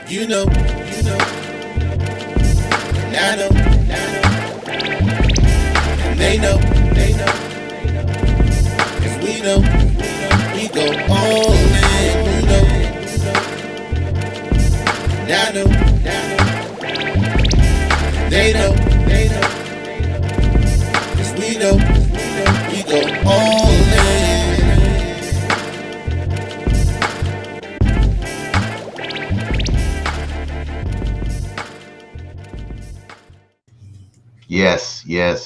You know, and I know, and they know, 'cause we go all in, and I they know, 'cause we go all in.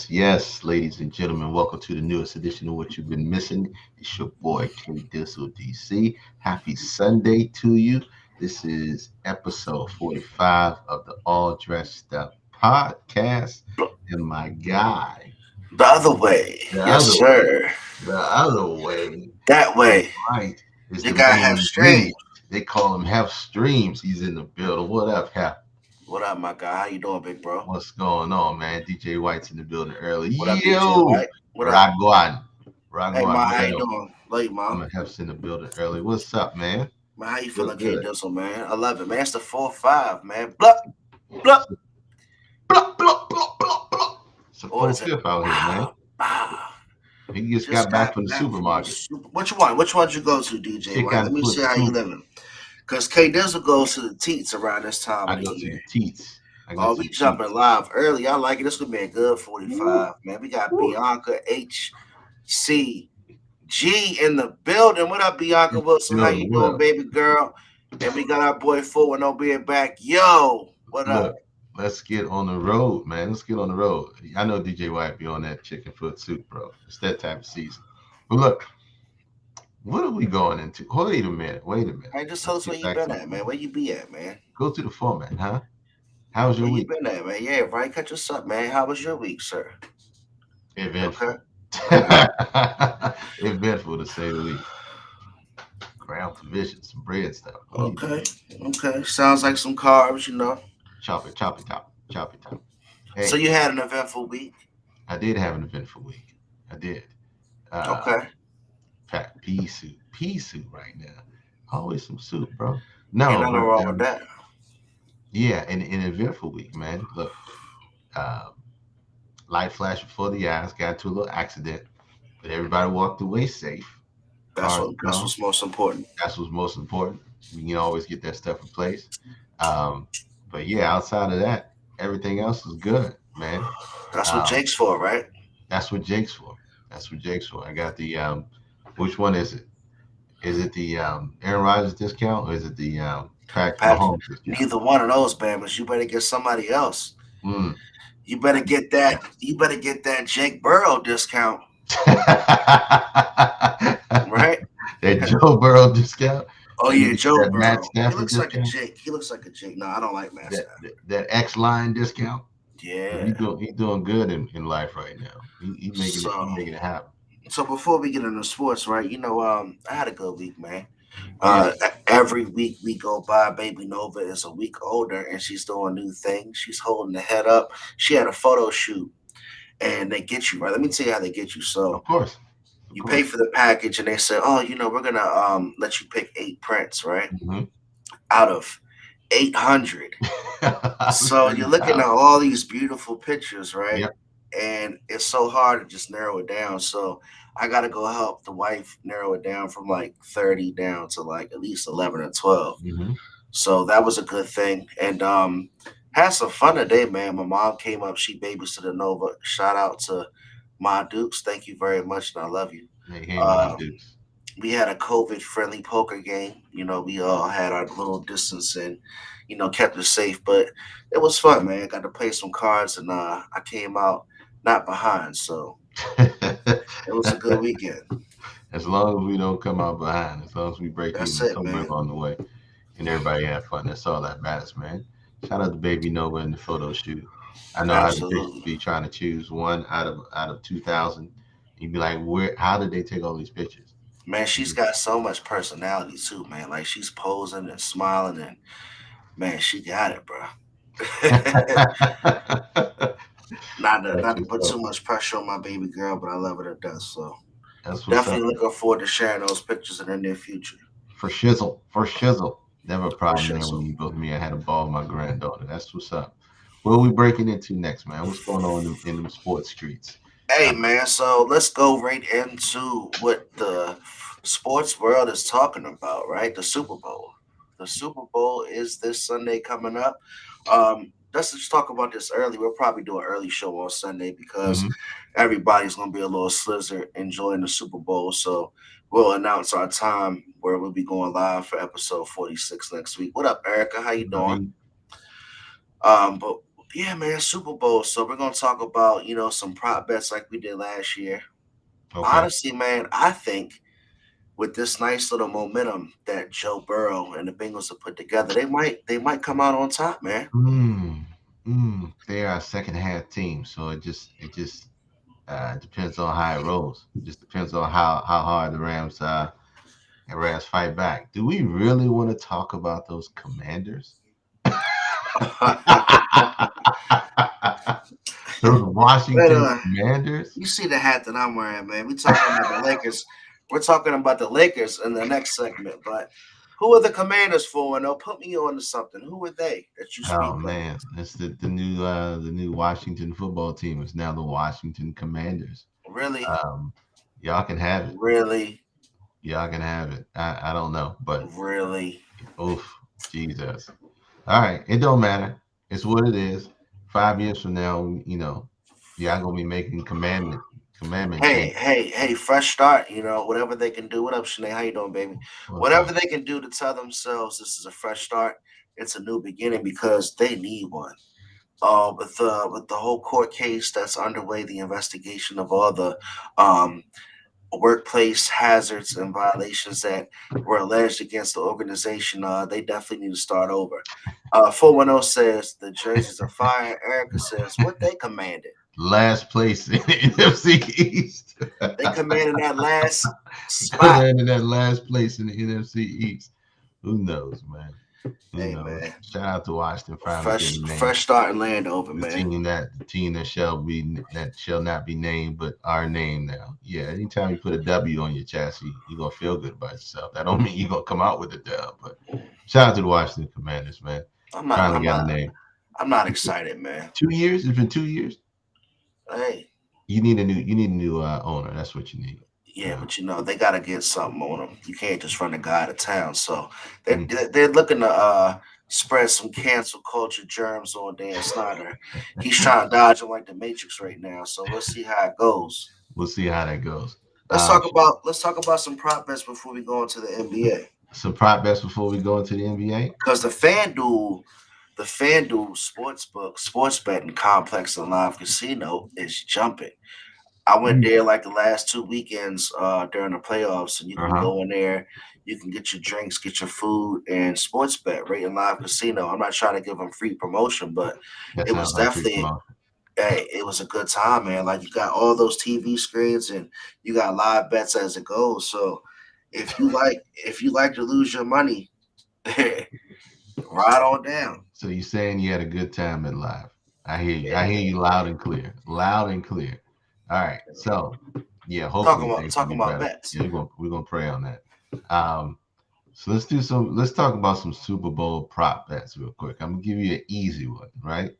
Yes, ladies and gentlemen. Welcome to the newest edition of What You've Been Missing. It's your boy, K Dizzle DC. Happy Sunday to you. This is episode 45 of the All Dressed Up podcast. And my guy, The other way. the Yes, other way, sir. the other way, That that's way. right, is You the gotta main have stream. ingredient. They call him Half Streams. He's in the building. What up, Half? What up, my guy? How you doing, big bro? What's going on, man? DJ White's in the building early. What up, DJ Yo, White? What up? Ragwan. Hey, Ragwan, ma, what how you up? doing? Late, I'm ma. gonna have in the building early. What's up, man? Man, how you What's feeling, K good? Dizzle, man? I love it, man. It's the 4-5, man. Blup, blup. Blah, blah, blah, blah, blah. It's a Or full is it? fifth out here, man. He just Just got back got from the back from the supermarket. super. Which one? Which one did you go to, DJ Chick White? got Let to me see put how you two. living. Because K Dizzle goes to the teats around this time I of the go to year. the teats. I go Oh, to we the jumping teats. live early. I like it. This gonna be a good Woo, 45, man. We got woo. Bianca HCG in the building. What up, Bianca Wilson? How you Building. What doing, up? baby girl? And we got our boy Four and No being back. Yo, what Look, up? let's get on the road, man. Let's get on the road. I know DJ White be on that chicken foot soup, bro. It's that type of season. But look, what are we going into? Wait a minute. Wait a minute. Hey, just tell Let's us where get you back been to the at, man. format. Where you be at, man? Go to the format, huh? How was your Where you week? been at, man? Yeah, right. Catch us up, man. How was your week, sir? Okay, Eventful. okay, Eventful to say the least. Ground provisions, some bread stuff. What are you okay, doing? okay. Sounds like some carbs. Chop it, chop it, top, chop it, top. So Hey, you had an eventful week. I did have an eventful week. I did. Uh, Okay, Packed pea soup right now. Always some soup, bro. ain't No, nothing but wrong with that. yeah, in an eventful week, man. Look, um, light flash before the eyes. Got into a little accident, but everybody walked away safe. Cars That's gone. what's most important. That's what's most important. You can always get that stuff in place. Um, but yeah, outside of that, everything else is good, man. That's what Um, Jake's for, right? that's what Jake's for. That's what Jake's for. I got the which one is it? Is it the Aaron Rodgers discount or is it the Patrick Pat, Mahomes discount? neither one of those, Bama's. You better get somebody else. Mm. You better get that. You better get that Jake Burrow discount, right? That Joe Burrow discount. Oh You yeah, get Joe that Matt Burrow. He Stafford looks like a discount. Jake. He looks like a Jake. No, I don't like Matt That Stafford. that X line discount. Yeah. He doing good in life right now. He So making it happen. so before we get into sports, right? I had a good week, man. Yeah. Every week we go by, baby Nova is a week older, and she's doing new things. She's holding the head up. She had a photo shoot, and they get you right. Let me tell you how they get you. So Of course. Of you pay course. for the package, and they say, "Oh, we're gonna let you pick 8 prints, right, Hmm. out of 800." So you're looking at all these beautiful pictures, right, Yep. and it's so hard to just narrow it down. So I got to go help the wife narrow it down from like 30 down to like at least 11 or 12. Hmm. So that was a good thing, and had some fun today, man. My mom came up, she babysitted Nova. Shout out to my Dukes, thank you very much, and I love you. Hey, hey, my Uh, dudes. we had a COVID friendly poker game. We all had our little distance and kept it safe, but it was fun, man. Got to play some cards, and I came out not behind, so it was a good weekend. As long as we don't come out behind, as long as we break That's even it, somewhere man. along the way, and everybody have fun, that's all that matters, man. Shout out to Baby Nova in the photo shoot. I know how the pictures Absolutely, be trying to choose one out of 2,000. You'd be like, where? How did they take all these pictures? man. She's got so much personality too, man. Like she's posing and smiling, and man, she got it, bro. Not to That's put what's too up. much pressure on my baby girl, but I love her to death. So That's what's up. definitely looking forward to sharing those pictures in the near future. For shizzle. For shizzle. Never a For problem sure. there when So, you go to me. I had a ball with my granddaughter. That's what's up. What are we breaking into next, man? What's going on in them sports streets? hey Uh, man, so let's go right into what the sports world is talking about, right? The Super Bowl. The Super Bowl is this Sunday coming up. Let's just talk about this early. We'll probably do an early show on Sunday because mhm. everybody's gonna be a little slizzer enjoying the Super Bowl. So we'll announce our time where we'll be going live for episode 46 next week. What up, Erica? How you doing? Lovey. But yeah, man, Super Bowl. So we're gonna talk about some prop bets like we did last year. Okay. Honestly, man, I think with this nice little momentum that Joe Burrow and the Bengals have put together, they might come out on top, man. Mm, they are a second half team, so it just depends on how it rolls. It just depends on how hard the Rams fight back. Do we really want to talk about those Commanders? Those But Washington Commanders? you see the hat that I'm wearing, man. We talking about the Lakers. We're talking about the Lakers in the next segment, but who are the Commanders for? And they'll put me on to something. Who are they that you Oh speak of? man, it's the new Washington football team. It's now the Washington Commanders. Really, Um, y'all can have it. really, Y'all can have it. I don't know, but really. oof, Jesus. All right, it don't matter. It's what it is. 5 years from now, y'all gonna be making commandment Hey, change. hey, hey, fresh start. Whatever they can do. What up, Shanae? How you doing, baby? What's Whatever up? they can do to tell themselves this is a fresh start. It's a new beginning because they need one. With the whole court case that's underway, the investigation of all the um workplace hazards and violations that were alleged against the organization, they definitely need to start over. 410 says the jerseys are fire. Erica says what they commanded. Last place in the NFC East. They commanded that last spot. Landed that last place in the NFC East. Who knows, man? Who Hey knows? man, Shout out to Washington finally fresh getting named. fresh start in Landover, The man. team that shall not be named, but are named now. Yeah, anytime you put a W on your chassis, you're gonna feel good about yourself. That don't mean you're gonna come out with a dub, but shout out to the Washington Commanders, man. I'm not. Finally I'm got a not. name. I'm not excited, man. 2 years? It's been 2 years. Hey, You need a new owner. That's what you need. yeah, Uh, but they got to get something on them. You can't just run a guy out of town. So they're mm. they're looking to spread some cancel culture germs on Dan Snyder. He's trying to dodge him like the Matrix right now. So we'll see how it goes. We'll see how that goes. Let's Um, talk about let's talk about some prop bets before we go into the NBA. some prop bets before we go into the NBA. Because the FanDuel sportsbook sports betting complex and live casino is jumping. I went Mm. there like the last 2 weekends during the playoffs, and you Uh can huh. go in there, you can get your drinks, get your food, and sports bet right in live casino. I'm not trying to give them free promotion, but That it was sounds like free definitely promotion. hey, it was a good time, man. Like you got all those TV screens and you got live bets as it goes. So if you like to lose your money, ride on down. So you're saying you had a good time in live. I hear you. Yeah, I hear man. you loud and clear. Loud and clear. All right. So yeah, Talking hopefully about things will talking be about better. bets. Yeah, we're gonna pray on that. Um, so let's talk about some Super Bowl prop bets real quick. I'm gonna give you an easy one, right?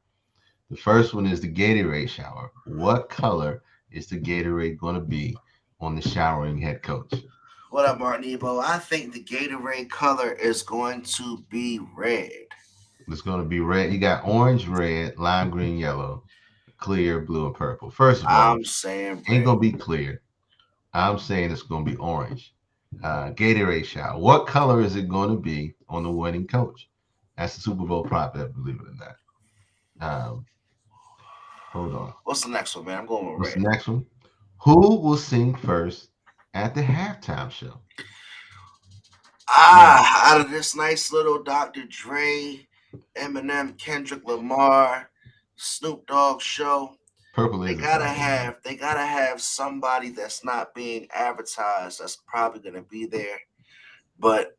The first one is the Gatorade shower. What color is the Gatorade gonna be on the showering head coach? What up, Martin Ebo? I think the Gatorade color is going to be red. It's gonna be red. You got orange, red, lime green, yellow, clear, blue, and purple. First of all, I'm saying ain't red. gonna be clear. I'm saying it's going to be orange. Gatorade shower. What color is it going to be on the winning coach? That's the Super Bowl prop bet, believe it or not. Hold on. What's the next one, man? I'm going with What's the red. next one? Who will sing first at the halftime show? Now, Out of this nice little Dr. Dre, Eminem, Kendrick Lamar, Snoop Dogg show, purple they is a gotta problem, man. have they gotta have somebody that's not being advertised that's probably gonna be there. But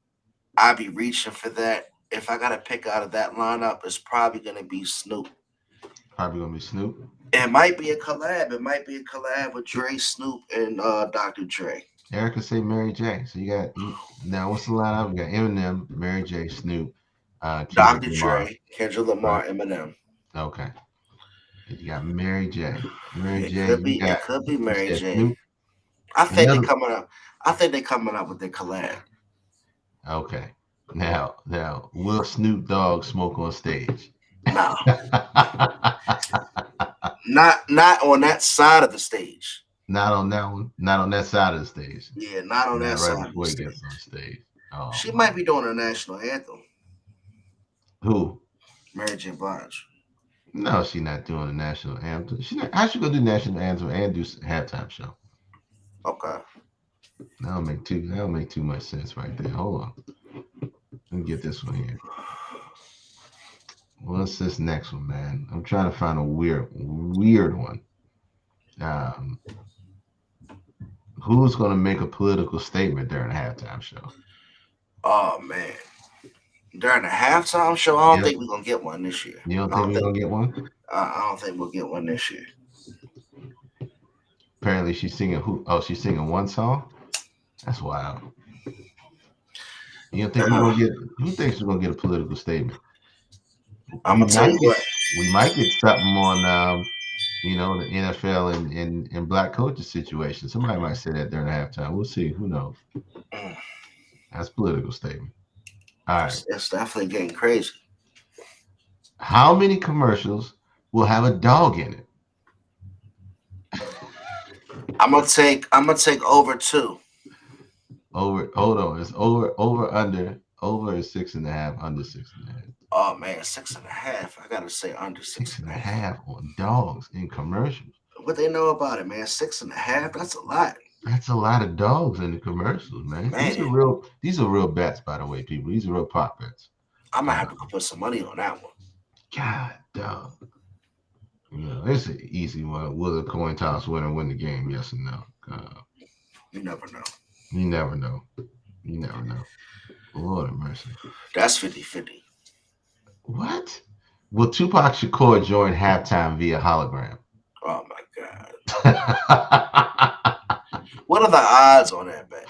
I be reaching for that. If I gotta pick out of that lineup, it's probably gonna be Snoop. Probably going to be Snoop. It might be a collab. It might be a collab with Dre, Snoop, and Dr. Dre. Erica say Mary J. So now what's the lineup? We got Eminem, Mary J, Snoop, Kendrick Dr. Lamar, Dre, Kendrick right? Lamar, Eminem. Okay. You got Mary J. Mary It J. could be. It could be You Mary said J. Snoop. I And the think they other, coming up. I think they coming up with their collab. okay. Now, will Snoop Dogg smoke on stage? No, not on that side of the stage. Not on that one. Not on that side of the stage. Yeah, not on Not that right side of the before he gets on stage. stage. Oh She my. might be doing a national anthem. Who? Mary J. Blige. No, she not doing the national anthem. She not. How she gonna do national anthem and do halftime show? Okay. That don't make too much sense right there. Hold on. Let me get this one here. What's this next one, man? I'm trying to find a weird one. Um, who's gonna make a political statement during a halftime show? Oh man. During the halftime show, I don't Yep. think we're gonna get one this year. You don't I think don't we're think. gonna get one? I don't think we'll get one this year. Apparently, she's singing who? Oh, she's singing one song. That's wild. You don't think we're gonna get? Who thinks we're gonna get a political statement? I'm We gonna tell might you get. what. We might get something on. The NFL and black coaches situation. Somebody might say that during halftime. We'll see. Who knows? Mm, That's a political statement. All right. it's definitely getting crazy. How many commercials will have a dog in it? I'm gonna take over two. Over. Hold on. It's over. Over. Under. Over is 6.5. Under 6.5. Oh man, 6.5. I gotta say under six Six and and a a half. half on dogs in commercials. What they know about it, man? 6.5. That's a lot, That's a lot of dogs in the commercials, man. These are man. real. These are real bets, by the way, people. These are real pop bets. I might Uh, have to put some money on that one. God, dog. It's an easy one. Will the coin toss winner win the game? Yes or no? You never know. You never know. You never know. Lord have mercy. That's 50-50. What? Will Tupac Shakur join halftime via hologram? Oh my god. What are the odds on that bet?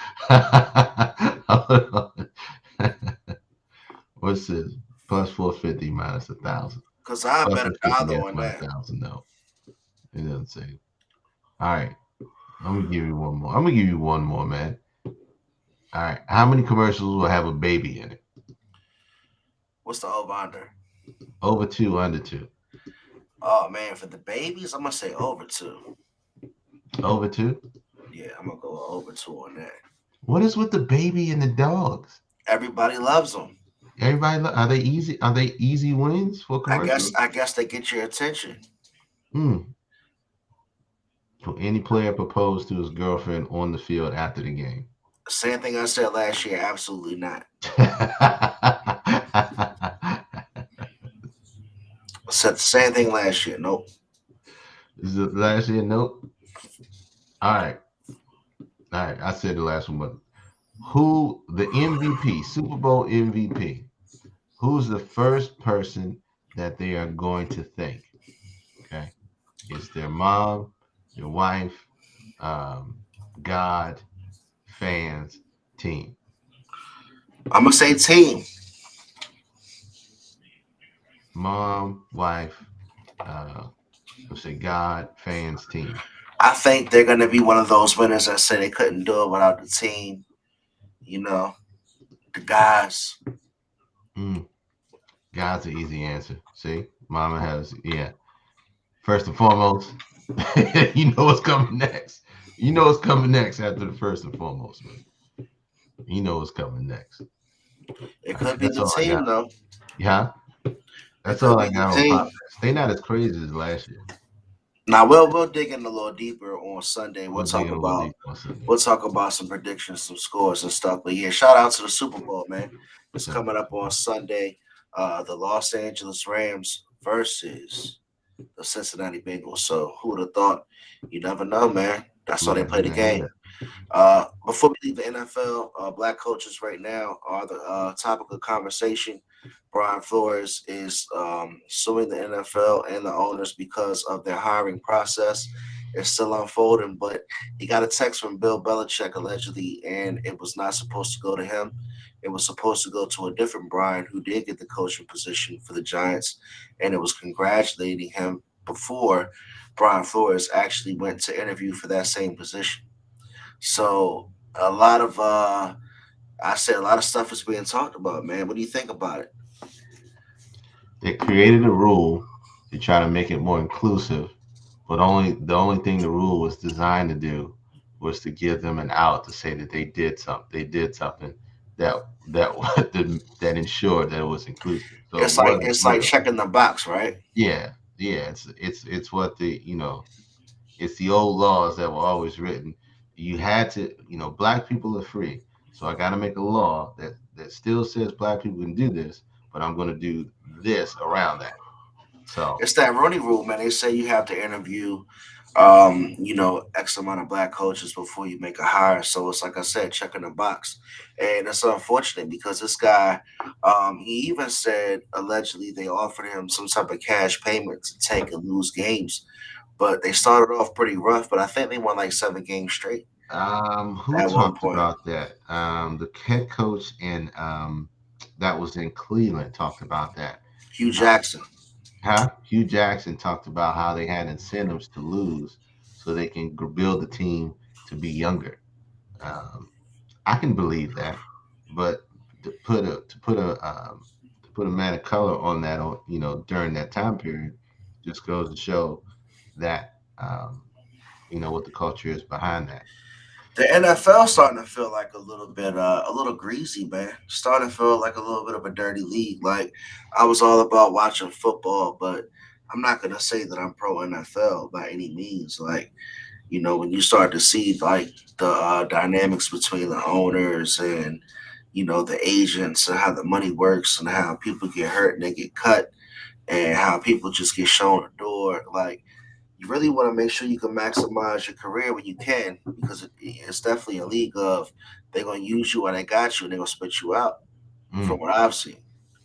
What's this? Plus 450 minus 1,000. Cause I Plus bet a 650 dollar yes, on minus that. 1,000 no. It doesn't say. All right. I'm gonna give you one more. I'm gonna give you one more, man. All right. How many commercials will have a baby in it? What's the over under? Over two, under two. Oh man, for the babies, I'm gonna say over two. Over two. Yeah, I'm gonna go over two on that. What is with the baby and the dogs? Everybody loves them. Are they easy? Are they easy wins for I guess. commercials? I guess they get your attention. Hmm. Will any player propose to his girlfriend on the field after the game? Same thing I said last year. Absolutely not. I said the same thing last year. Nope. Is it last year? Nope. All right. All right. I said the last one, but who the MVP, Super Bowl MVP? Who's the first person that they are going to thank? Okay. It's their mom, their wife, um, God, fans, team. I'm gonna say team. Mom, wife, let's say God, fans, team. I think they're gonna be one of those winners that say they couldn't do it without the team. You know, the guys. Mm, God's an easy answer. See, Mama has, yeah. First and foremost, you know what's coming next. You know what's coming next after the first and foremost, man. You know what's coming next. All It right, could be that's the all I got. team though. Yeah, It that's could all I be the got on team. Pop. They not as crazy as last year. Now we'll dig in a little deeper on Sunday. We'll dig in a little deeper on Sunday. We'll talk about some predictions, some scores and stuff. But yeah, shout out to the Super Bowl, man. It's So, coming up on Sunday. The Los Angeles Rams versus the Cincinnati Bengals. So who would have thought? You never know, man. That's why they yeah, play the yeah. game. Before we leave the NFL, black coaches right now are the topic of conversation. Brian Flores is suing the NFL and the owners because of their hiring process. It's still unfolding, but he got a text from Bill Belichick allegedly, and it was not supposed to go to him. It was supposed to go to a different Brian who did get the coaching position for the Giants, and it was congratulating him before Brian Flores actually went to interview for that same position. So a lot of I said a lot of stuff is being talked about, man. What do you think about it? They created a rule to try to make it more inclusive, but the only thing the rule was designed to do was to give them an out to say that they did something that that ensured that it was inclusive. So it wasn't It's like real. checking the box, right? Yeah, yeah. It's what it's the old laws that were always written. You had to, black people are free. So I got to make a law that still says black people can do this, but I'm going to do this around that. So, It's that Rooney Rule, man. They say you have to interview, X amount of black coaches before you make a hire. So it's like I said, checking the box, and it's unfortunate because this guy, he even said allegedly they offered him some type of cash payment to take and lose games, but they started off pretty rough. But I think they won like 7 games straight who at one talked point. about that? The head coach that was in Cleveland talked about that. Hugh Uh, Jackson. Hugh Jackson talked about how they had incentives to lose so they can build the team to be younger. Um, I can believe that, but to put a man of color on that, during that time period, just goes to show that what the culture is behind that. The NFL starting to feel like a little greasy, man. Starting to feel like a little bit of a dirty league. Like I was all about watching football, but I'm not gonna say that I'm pro NFL by any means. Like when you start to see like the dynamics between the owners and the agents and how the money works and how people get hurt and they get cut and how people just get shown a door, like you really want to make sure you can maximize your career when you can because it's definitely a league of they're going to use you and they got you and they're going to spit you out from Mm, what I've seen.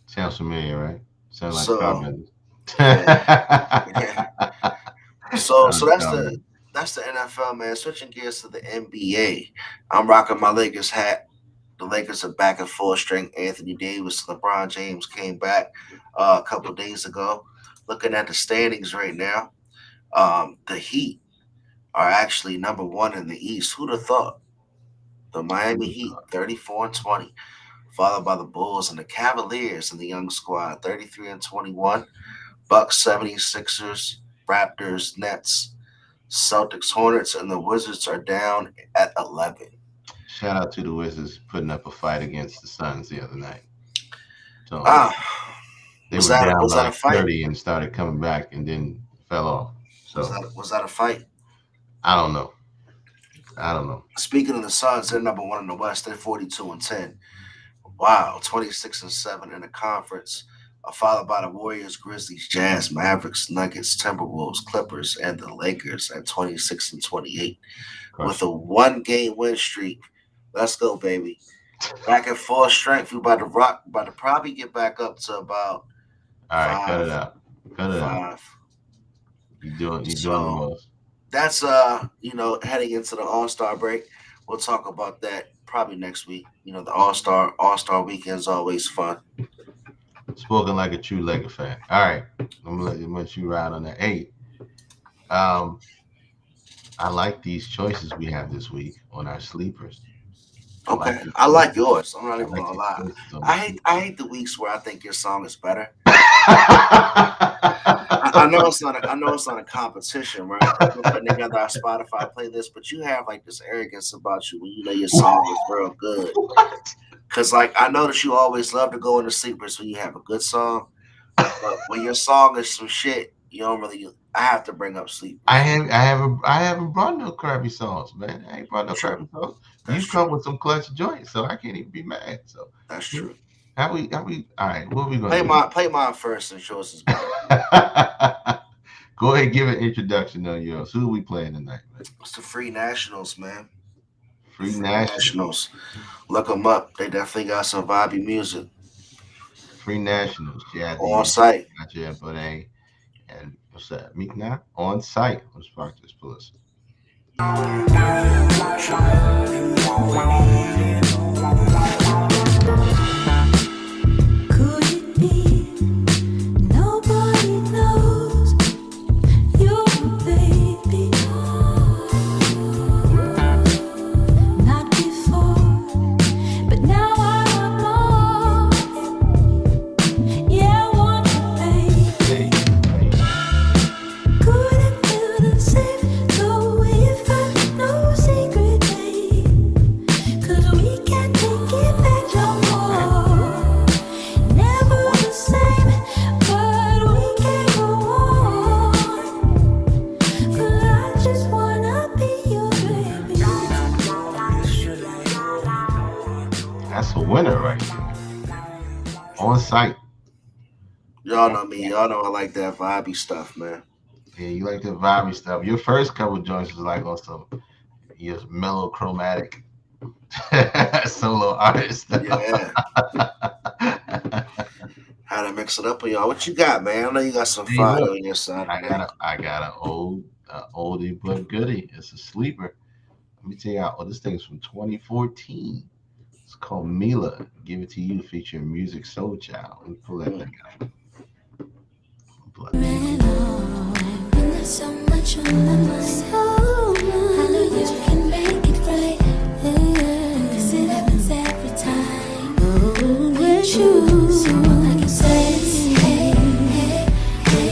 sounds familiar, right? Sound like So Carpenters. yeah, yeah. So Sounds Carpenters. that's the NFL, man. Switching gears to the NBA, I'm rocking my Lakers hat. The Lakers are back in full strength. Anthony Davis, LeBron James came back a couple days ago. Looking at the standings right now, the Heat are actually number one in the East. Who'd have thought? The Miami Heat, 34-20, followed by the Bulls and the Cavaliers and the young squad, 33-21. Bucks, 76ers, Raptors, Nets, Celtics, Hornets, and the Wizards are down at 11. Shout out to the Wizards putting up a fight against the Suns the other night. So Ah, they were down was by that a like fight? 30 and started coming back and then fell off. So Was that a fight? I don't know. I don't know. Speaking of the Suns, they're number one in the West. They're 42-10. Wow, 26-7 in the conference. Followed by the Warriors, Grizzlies, Jazz, Mavericks, Nuggets, Timberwolves, Clippers, and the Lakers at 26-28 with a Crushing. 1 game win streak. Let's go, baby. Back at full strength. We about to rock, about to probably get back up to about All right, cut it five, out. Cut it out. five. You doing the So most. that's heading into the All-Star break. We'll talk about that probably next week. The All Star weekend is always fun. Spoken like a true Laker fan. All right. Let you ride on that. Hey, um, I like these choices we have this week on our sleepers. I like Okay, these I like choices. yours. I'm not I even like gonna these lie. choices on the I sleepers. hate the weeks where I think your song is better. I know it's not. I know it's not a competition, right? Like we're putting together our Spotify playlist, but you have like this arrogance about you when you know your song is real good. What? Cause like I know that you always love to go into sleepers when you have a good song, but when your song is some shit, you don't really. I have to bring up sleepers. I haven't brought no crappy songs, man. I ain't brought no True. crappy songs. That's You true. come with some clutch joints, so I can't even be mad. So That's here- true. how we all right, what are we gonna do? Play mine first, and yours is better. Go ahead, give an introduction on yours. Who are we playing tonight, man? It's the Free Nationals, man. The Free Free National. Nationals. Look them up. They definitely got some vibey music Free Nationals. on Jadi, site. Gotcha, but And what's that? Meet now on site. Let's practice, please. Could it be nobody knows you, baby? Not before, but now I know. Yeah, I want you, baby. Could it feel the same though if I no secret, babe? 'Cause we can't take it back no more. Never the same, but we can go on. 'Cause I just wanna be your baby. That's a winner right there. On site. Y'all know me. Y'all know I like that vibey stuff, man. Yeah, you like the vibey stuff. Your first couple joints was like on some your mellow chromatic solo artist stuff. Yeah. How to mix it up with y'all. What you got, man? I know you got some Hey, fire look, on your side I today. got an oldie but goodie. It's a sleeper. Let me tell you, this thing's from 2014. It's called Mila. Give it to you, featuring Music Soul Child. Let me pull that thing out. Pull that thing When there's so much on my mind, I know you can make it right. 'Cause it happens every time we choose someone like you say. Hey, hey, hey,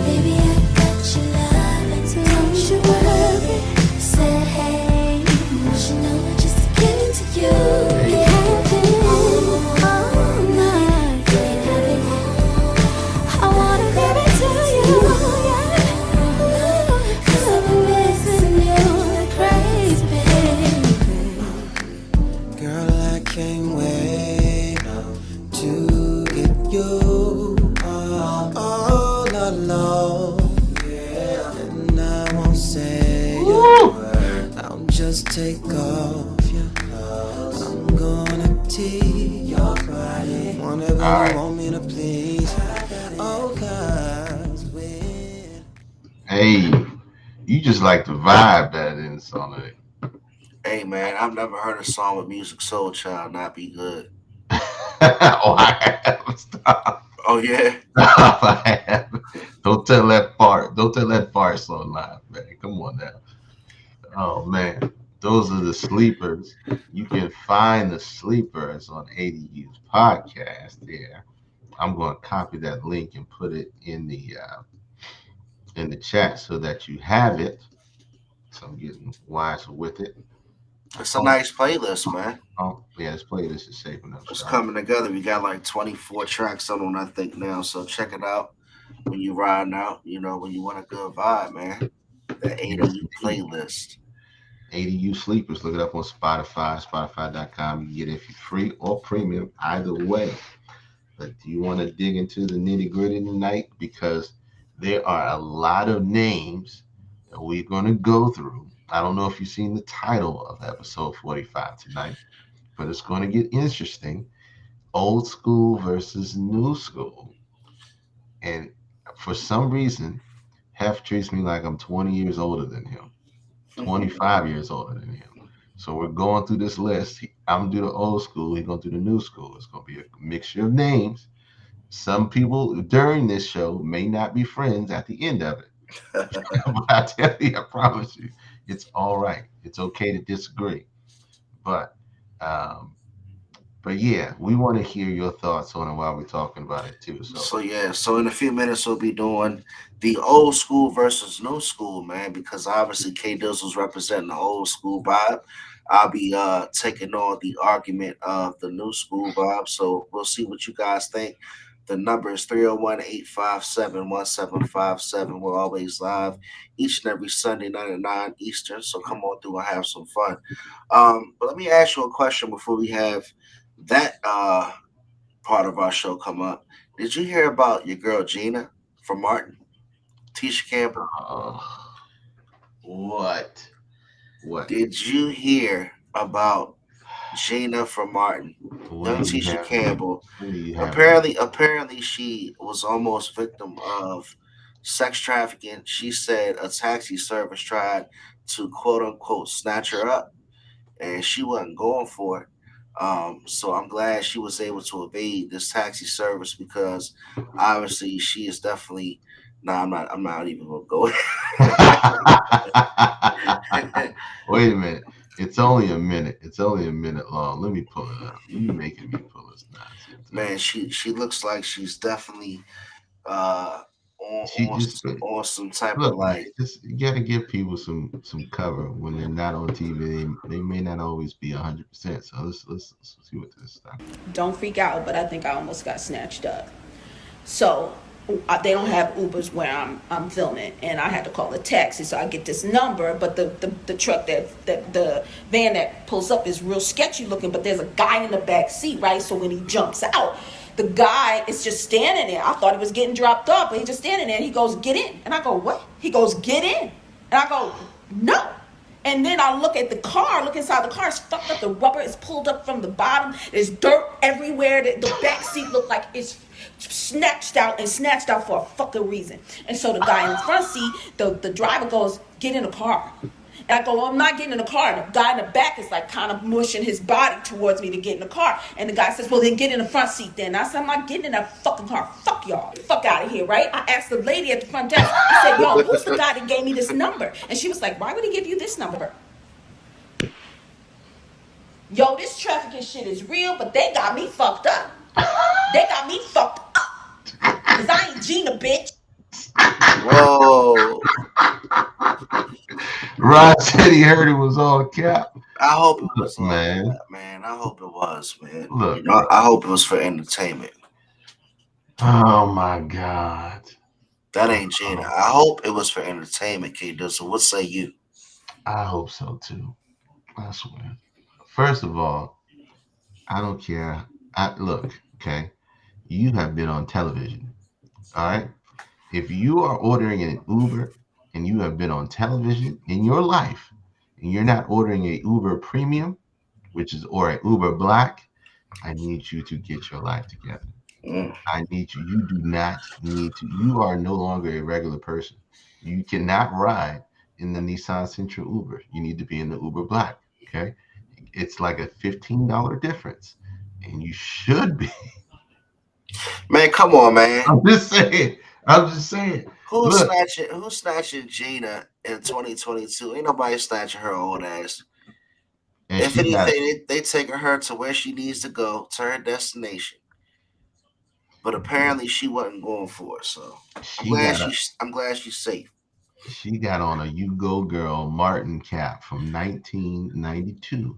baby, I got your love, and so don't you worry. Said hey, you know I just give it to you. You have it all night, you have it. I wanna give it to you, yeah. 'Cause I've been missing you like crazy, baby. Girl, I can't wait to get you all alone. And I won't say a word, I'll just take off your clothes. I'm gonna tease your body whenever you Alright. want me to please. Oh, 'cause when Hey, you just like the vibe that in the song of it. Hey, man, I've never heard a song with Music Soul Child not be good. Oh, I have. Stop. Oh, yeah. Stop. I have. Don't tell that part. Don't tell that part so live, man. Come on now. Oh man. Those are the sleepers. You can find the sleepers on ADU's podcast there. I'm going to copy that link and put it in the chat so that you have it. So I'm getting wise with it. It's a nice playlist, man. Oh, yeah, this playlist is shaping up It's sharp. coming together. We got like 24 tracks on it, I think, now. So check it out when you riding out, when you want a good vibe, man. The Yes, ADU indeed. playlist. ADU Sleepers. Look it up on Spotify, Spotify.com. You can get it for free or premium, either way. But do you want to dig into the nitty gritty tonight? Because there are a lot of names that we're going to go through. I don't know if you've seen the title of episode 45 tonight, but it's going to get interesting. Old school versus new school. And for some reason, Hef treats me like I'm 20 years older than him, 25 years older than him. So we're going through this list. I'm going to do the old school. He's going to do the new school. It's going to be a mixture of names. Some people during this show may not be friends at the end of it. But I tell you, I promise you, it's all right. It's okay to disagree. But um, but yeah, we want to hear your thoughts on it while we're talking about it too. So So yeah, so in a few minutes we'll be doing the old school versus new school, man, because obviously K Dizzle's representing the old school vibe. I'll be taking on the argument of the new school vibe. So we'll see what you guys think. The number is 301-857-1757. We're always live each and every Sunday night at 9 Eastern. So come on through and have some fun. But let me ask you a question before we have that part of our show come up. Did you hear about your girl Gina from Martin, Tisha Campbell? uh, what? What? Did you hear about Gina from Martin, What young do you Tisha have? Campbell? What do you have? Apparently she was almost victim of sex trafficking. She said a taxi service tried to quote unquote snatch her up, and she wasn't going for it. So I'm glad she was able to evade this taxi service because obviously she is definitely. No, I'm not. I'm not even gonna go. Wait a minute. It's only a minute. It's only a minute long. Let me pull it up. You making me pull this nonsense up. Man, she looks like she's definitely uh She just on some type of look, man. like. Just you got to give people some cover when they're not on TV. They may not always be 100%. So let's see what this stuff. Don't freak out, but I think I almost got snatched up. So they don't have Ubers where I'm filming, and I had to call a taxi. So I get this number, but the truck that the van that pulls up is real sketchy looking. But there's a guy in the back seat, right? So when he jumps out, the guy is just standing there. I thought he was getting dropped off, but he's just standing there. And he goes, "Get in," and I go, "What?" He goes, "Get in," and I go, "No." And then I look at the car, look inside the car, it's fucked up. The rubber is pulled up from the bottom. There's dirt everywhere. The back seat looked like it's snatched out and snatched out for a fucking reason. And so the guy in the front seat, the driver goes, "Get in the car." And I go, "Well, I'm not getting in the car." And the guy in the back is like kind of mushing his body towards me to get in the car. And the guy says, "Well, then get in the front seat then." And I said, "I'm not getting in that fucking car. Fuck y'all. Fuck out of here," right? I asked the lady at the front desk, I said, "Yo, who's the guy that gave me this number?" And she was like, "Why would he give you this number?" Yo, this trafficking shit is real, but they got me fucked up. They got me fucked up. Cause I ain't Gina, bitch. Whoa! Rod said he heard it was all cap. I hope it was Look, man. that, man. I hope it was, man. Look, You know, I hope it was for entertainment. oh my God. That ain't Gina. I hope it was for entertainment, K. So what say you? I hope so too. I swear. First of all, I don't care. Look, okay. You have been on television. All right. If you are ordering an Uber and you have been on television in your life and you're not ordering a Uber premium, which is or a Uber black, I need you to get your life together. Mm. I need you. You do not need to. You are no longer a regular person. You cannot ride in the Nissan Sentra Uber. You need to be in the Uber black. Okay. It's like a $15 difference. And you should be. Man, come on, man. I'm just saying. I'm just saying. Who's Look, snatching Gina in 2022? Ain't nobody snatching her old ass. and If she got anything, they taking her to where she needs to go, to her destination. But apparently she wasn't going for it. So she got a I'm glad she's safe. she got on a You Go Girl Martin cap from 1992.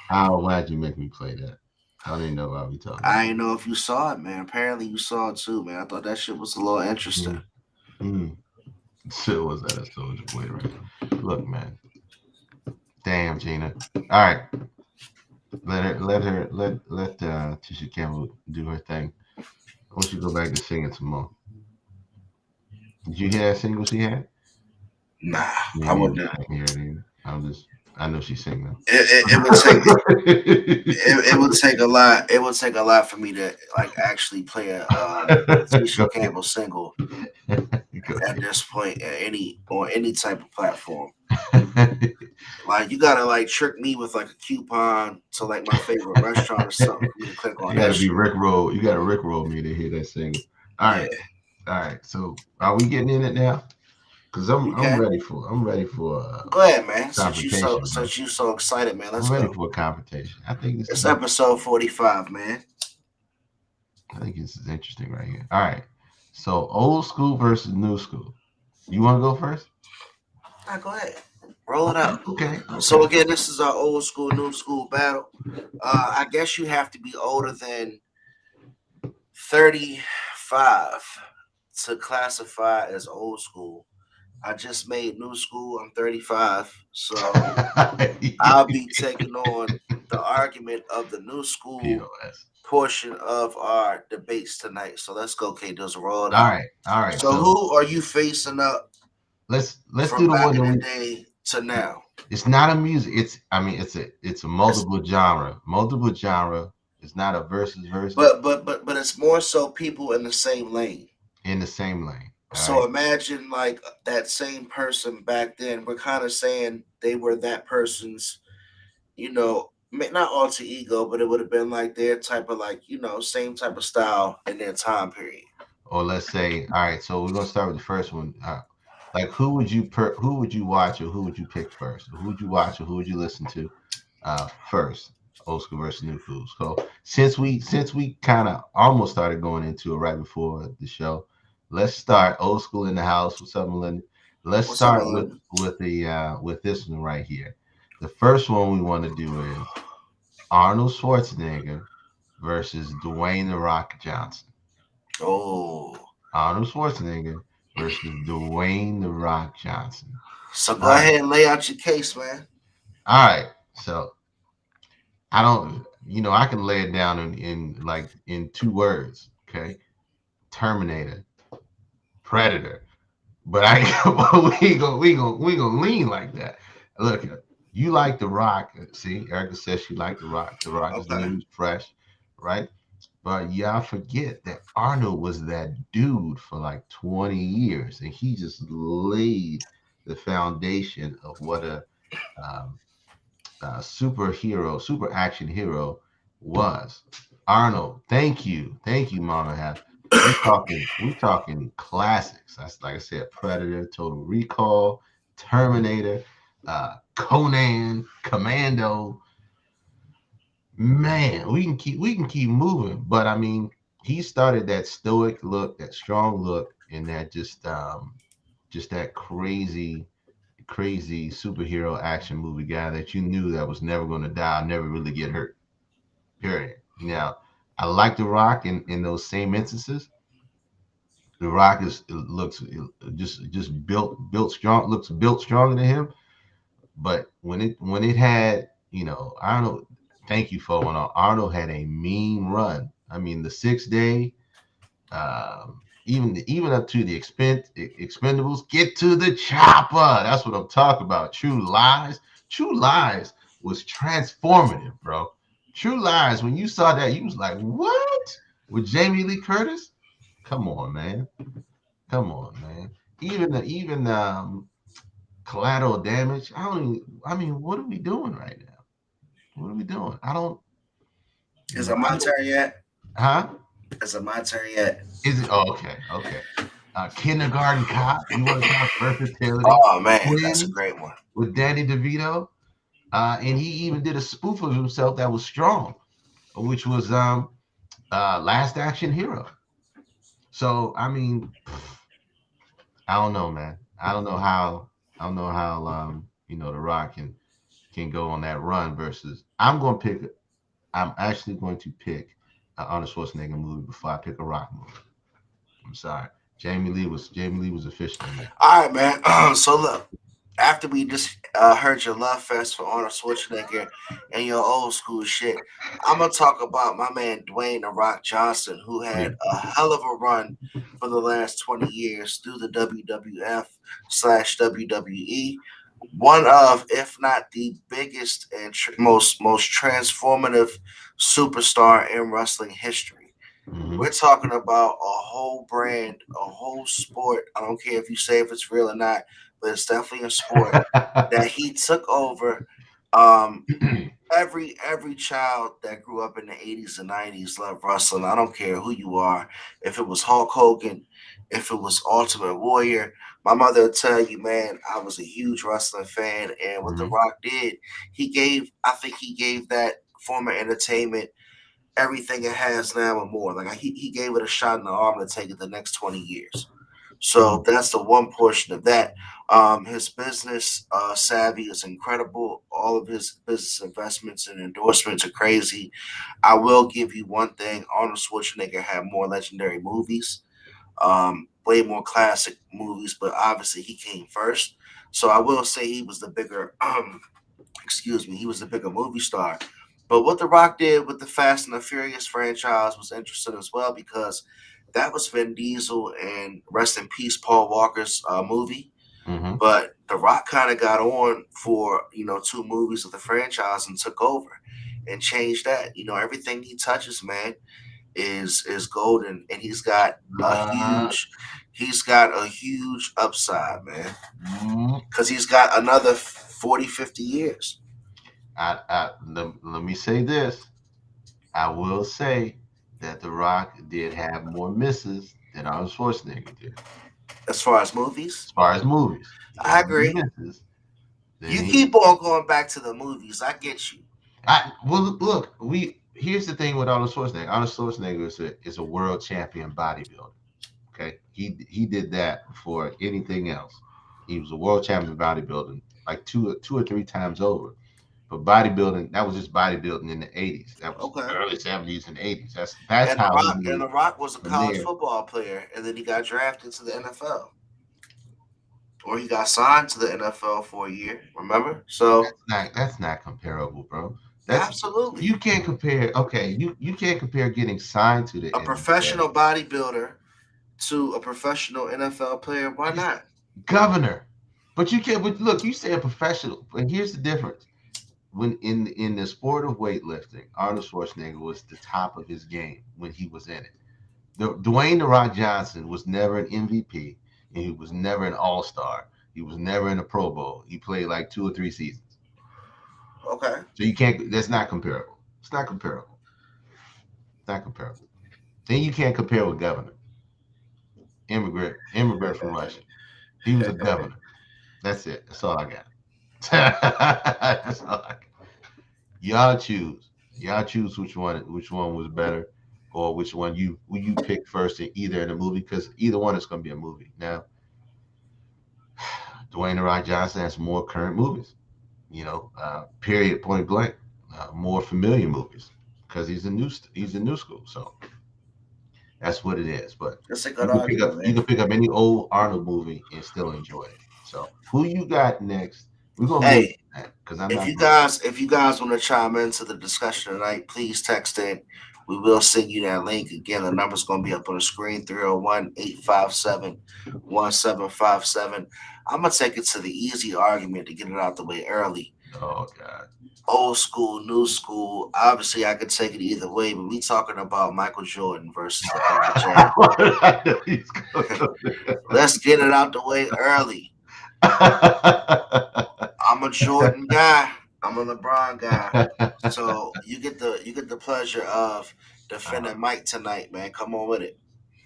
How why'd you make me play that? I don't even know why we talking. I didn't know if you saw it, man. Apparently you saw it too, man. I thought that shit was a little interesting. Shit was that a soldier boy, right? Look, man. Damn, Gina. All right. Let Tisha Campbell do her thing. I want you to go back to singing some more. Did you hear that single she had? Nah, Yeah, I wouldn't. I can't hear it either. I know she's singing though. It would take it would take a lot. It would take a lot for me to like actually play a Tisha Campbell single at this point on any type of platform. Like you gotta like trick me with like a coupon to like my favorite restaurant or something for me to click on. You gotta be Rickroll. You gotta Rickroll me to hear that single. All right. Yeah. All right. So are we getting in it now? Because I'm ready for Go ahead, man. Since confrontation. you so excited, man. Let's I'm ready go. for a confrontation. I think It's episode 45, man. I think this is interesting right here. All right. So old school versus new school. You want to go first? Go ahead. Roll it out. Okay. So again, this is our old school, new school battle. I guess you have to be older than 35 to classify as old school. I just made new school. I'm 35, so I'll be taking on the argument of the new school POS. portion of our debates tonight. So let's go, K. Does roll it All out. right. So who are you facing up? Let's from do the back one in that the day to now. it's not a music. It's a multiple genre. Multiple genre It's not a versus but it's more so people in the same lane. in the same lane. All So right. imagine like that same person back then. We're kind of saying they were that person's, not alter ego, but it would have been like their type of like, same type of style in their time period. Or let's say, all right. So we're gonna start with the first one. Like, who would you watch or who would you pick first? Who would you watch or who would you listen to first? Old school versus new school. So since we kind of almost started going into it right before the show, let's start old school in the house. What's up, Melinda? Let's What's up, start with Alan? with this one right here. The first one we want to do is Arnold Schwarzenegger versus Dwayne the Rock Johnson. Oh, Arnold Schwarzenegger versus Dwayne the Rock Johnson. so All go right, ahead and lay out your case, man. all right. So I don't, I can lay it down in like in two words. Okay, Terminator, Predator. But we gonna lean like that. Look, you like the Rock. See, Erica says she liked the Rock. The Rock is Okay. new, fresh, right? But y'all forget that Arnold was that dude for like 20 years, and he just laid the foundation of what um, a superhero, super action hero was. Arnold, thank you, Mama. Have we talking classics? That's like I said, Predator, Total Recall, Terminator, Conan, Commando. Man, we can keep moving, but I mean, he started that stoic look, that strong look, and that just that crazy superhero action movie guy that you knew that was never going to die, never really get hurt. Period. Now, I like The Rock in those same instances. The Rock looks just built strong, looks built stronger than him. But when it had, Arnold, thank you for one. Arnold had a mean run. I mean, the 6 day, even up to the Expendables, get to the chopper. That's what I'm talking about. True Lies. True Lies was transformative, bro. True Lies. When you saw that, you was like, what? With Jamie Lee Curtis? Come on, man. Come on, man. Even collateral damage. I don't. I mean, what are we doing right now? What are we doing? I don't. Is it my turn yet? Huh? Is it my turn yet? Is it? Oh, okay. Okay. Kindergarten Cop. You want to talk versatility? Oh man, that's a Twins great one. with Danny DeVito, and he even did a spoof of himself that was strong, which was Last Action Hero. So I mean, I don't know, man. I don't know how. I don't know how. The Rock can go on that run versus. I'm actually going to pick an Arnold Schwarzenegger movie before I pick a Rock movie. I'm sorry. Jamie Lee was official in that. All right, man. So look, after we just heard your love fest for Arnold Schwarzenegger and your old school shit, I'm gonna talk about my man Dwayne the Rock Johnson, who had Please. a hell of a run for the last 20 years through the WWF/WWE. One of, if not the biggest and most transformative superstar in wrestling history. Hmm. We're talking about a whole brand, a whole sport. I don't care if you say if it's real or not, but it's definitely a sport that he took over. Um, every child that grew up in the 80s and 90s loved wrestling. I don't care who you are. If it was Hulk Hogan, if it was Ultimate Warrior, my mother would tell you, man, I was a huge wrestling fan. And what The Hmm. Rock did, I think he gave that form of entertainment everything it has now and more. Like he gave it a shot in the arm to take it the next 20 years. So that's the one portion of that. His business savvy is incredible. All of his business investments and endorsements are crazy. I will give you one thing: Arnold Schwarzenegger had more legendary movies, way more classic movies, but obviously he came first. So I will say he was the bigger excuse me, he was the bigger movie star. But what The Rock did with the Fast and the Furious franchise was interesting as well because that was Vin Diesel and rest in peace Paul Walker's movie. Hmm. But The Rock kind of got on for two movies of the franchise and took over. and change that. Everything he touches, man, is golden, and Uh, he's got a huge upside, man, mm, because he's got another 40, 50 years. let me say this. I will say that The Rock did have more misses than Arnold Schwarzenegger did. As far as movies, As far as movies, he I had more agree. misses than You he. keep on going back to the movies. I get you. Well, look, we here's the thing with Arnold Schwarzenegger. Arnold Schwarzenegger is a world champion bodybuilder. Okay, he did that before anything else. He was a world champion bodybuilding like two or three times over. But bodybuilding, that was just bodybuilding in the 80s. That was Okay. early 70s and 80s. That's And the how he Rock and moved the Rock was a from college there. football player, and then he got drafted to the NFL, or he got signed to the NFL for a year. Remember? So That's not comparable, bro. That's absolutely, you can't compare. Okay, you can't compare getting signed to the a NFL. professional bodybuilder to a professional NFL player. Why It's not? governor, but you can't. But look, you say a professional, but here's the difference. When in the sport of weightlifting, Arnold Schwarzenegger was the top of his game when he was in it. Dwayne the Rock Johnson was never an MVP, and he was never an All Star. He was never in a Pro Bowl. He played like 2 or 3 seasons. Okay. So you can't. That's not comparable. It's not comparable. It's not comparable. Then you can't compare with governor, immigrant from Russia. He was a governor. That's it. That's all I got. That's all I got. Y'all choose. Y'all choose which one was better, or which one you pick first in either in the movie, because either one is going to be a movie. Now, Dwayne the Rock Johnson has more current movies. Period, point blank, more familiar movies because he's a new school. So that's what it is. But That's a you good can pick up argument, you man. can pick up any old Arnold movie and still enjoy it. So who you got next? We're gonna move Hey, that because I'm if not you going. guys if you guys want to chime into the discussion tonight, please text in. We will send you that link. Again, the number's going to be up on the screen, 301-857-1757. I'm going to take it to the easy argument to get it out the way early. Oh God. Old school, new school. Obviously, I could take it either way, but we talking about Michael Jordan versus LeBron James. I know he's gonna go Let's get it out the way early. there. I'm a Jordan guy. I'm a LeBron guy. So you get the pleasure of Uh, defending Mike tonight, man. Come on with it.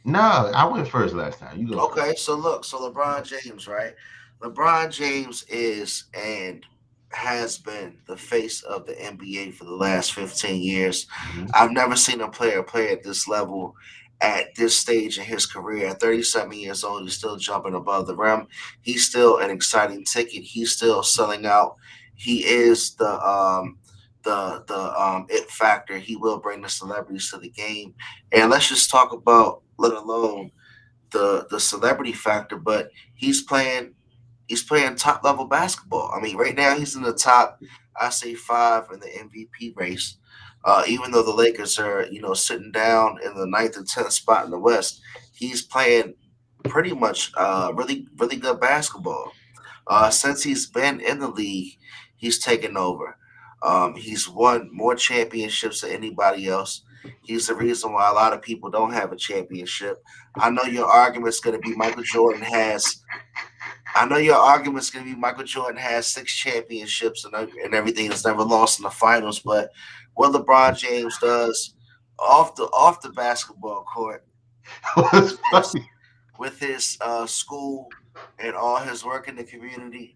no, I went first last time. You go first. Okay, so look, so LeBron James, right? LeBron James is and has been the face of the NBA for the last 15 years. Mhm. I've never seen a player play at this level at this stage in his career. At 37 years old, he's still jumping above the rim. He's still an exciting ticket. He's still selling out. He is the it factor. He will bring the celebrities to the game. And let's just talk about, let alone the celebrity factor, but he's playing top level basketball. I mean, right now he's in the top, I say, five in the MVP race. Even though the Lakers are, sitting down in the ninth and tenth spot in the West, he's playing pretty much really really good basketball. Since he's been in the league, he's taken over. He's won more championships than anybody else. He's the reason why a lot of people don't have a championship. I know your argument's going to be Michael Jordan has. I know your argument's going to be Michael Jordan has six championships and everything that's never lost in the finals. But what LeBron James does off the basketball court What's with his funny? school and all his work in the community,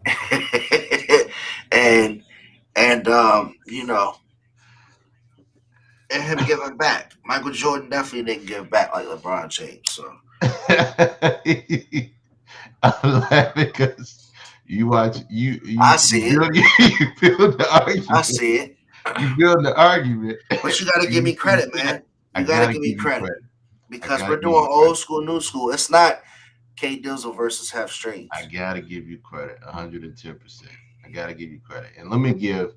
and and him giving back. Michael Jordan definitely didn't give back like LeBron James. So I'm laughing because you watch I you see it. build you build the I argument. see it. You build the argument, But you got to and give me you credit, say, man. I You got to gotta give me give you credit credit. I because gotta we're give doing you old credit. school, new school. It's not K Dizzle versus Half I Strings. gotta give you credit, 110%. I gotta give you credit, and let me give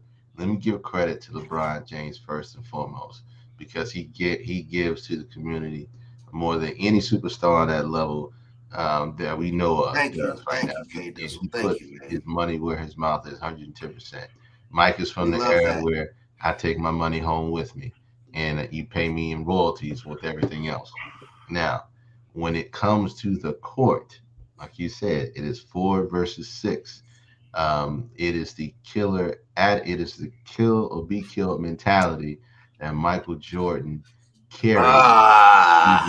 credit to LeBron James first and foremost because he gives to the community more than any superstar on that level that we know of does right now. Thank you, K And Dizzle. he Thank puts you, man. his money where his mouth is, 110%. Mike is We from the love era that. where I take my money home with me, and you pay me in royalties with everything else. Now, when it comes to the court, like you said, it is 4 versus 6. It is the it is the kill or be killed mentality that Michael Jordan carried through Ah,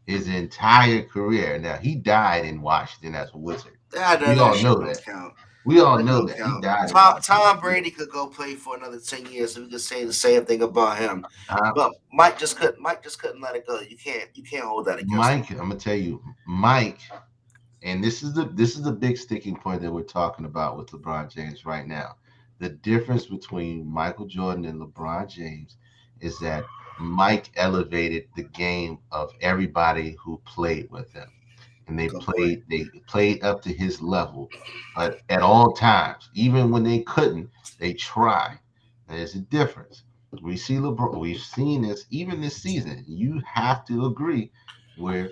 his entire career. Now he died in Washington as a Wizard. We that all shit know don't that. count. We all That know don't that he count. died in Washington. Tom Brady could go play for another 10 years, and we could say the same thing about him. Uh, But Mike just couldn't. Mike just couldn't let it go. You can't hold that against him. Mike, I'm gonna tell you, Mike, and this is the big sticking point that we're talking about with LeBron James right now. The difference between Michael Jordan and LeBron James is that Mike elevated the game of everybody who played with him, and Good point. they played up to his level, but at all times, even when they couldn't, they tried. There's a difference. We see LeBron. We've seen this even this season. You have to agree where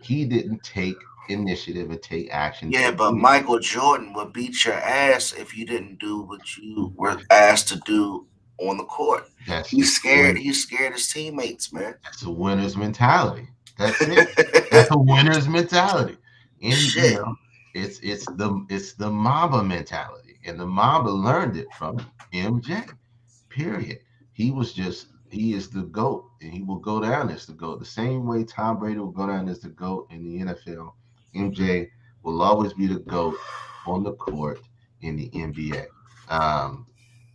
he didn't take initiative and take action Yeah, to but win. Michael Jordan would beat your ass if you didn't do what you were asked to do on the court. That's just the win. He's scared his teammates, man. That's a winner's mentality. That's it. That's a winner's mentality. And Shit. it's the Mamba mentality, and the Mamba learned it from MJ. Period. He is the GOAT, and he will go down as the GOAT. The same way Tom Brady will go down as the GOAT in the NFL, MJ will always be the GOAT on the court in the NBA.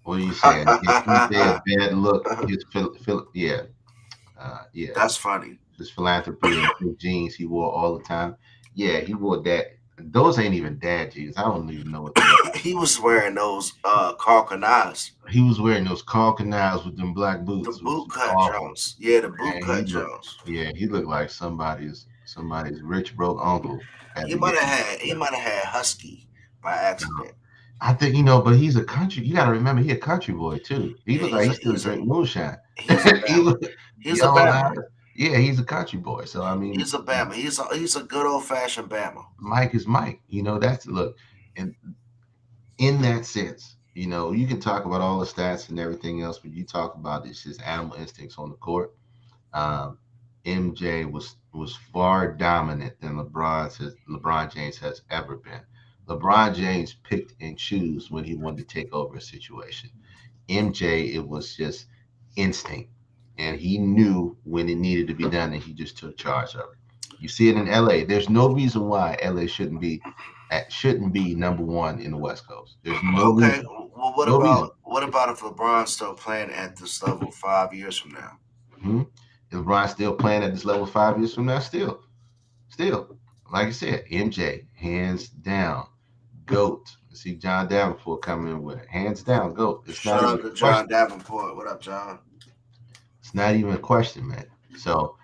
What are you saying? Is MJ a bad look? Yeah, yeah. That's funny. His philanthropy and his jeans he wore all the time. Yeah, he wore that. Those ain't even dad jeans. I don't even know what they are. He was wearing those Carcanaz, He was wearing those caulk canals with them black the boots, which boot is cut awful. Jones. Yeah, the boot And cut Jones. he looked like somebody's rich broke uncle had to get him. He might have had Husky by accident. I think but he's a country. You got to remember, he a country boy too. He Yeah, looked like he still drink moonshine. he's a He Bama. look He's a yellow Bama. eyes. Yeah, he's a country boy. So I mean, He's a Bama. He's a good old fashioned Bama. Mike is Mike. That's look. And in that sense, you can talk about all the stats and everything else, but you talk about it's his animal instincts on the court. Um, MJ was far dominant than LeBron James has ever been. LeBron James picked and choose when he wanted to take over a situation. MJ, it was just instinct, and he knew when it needed to be done, and he just took charge of it. You see it in LA. There's no reason why LA shouldn't be number one in the West Coast. There's no Okay. reason. Well, No reason. what about if LeBron's still playing at this level 5 years from now? Hmm? Is LeBron still playing at this level 5 years from now? Still, like I said, MJ, hands down, GOAT. See John Davenport coming in with it. Hands down, GOAT. It's not Shout even out to a John question. Davenport. What up, John? It's not even a question, man. So,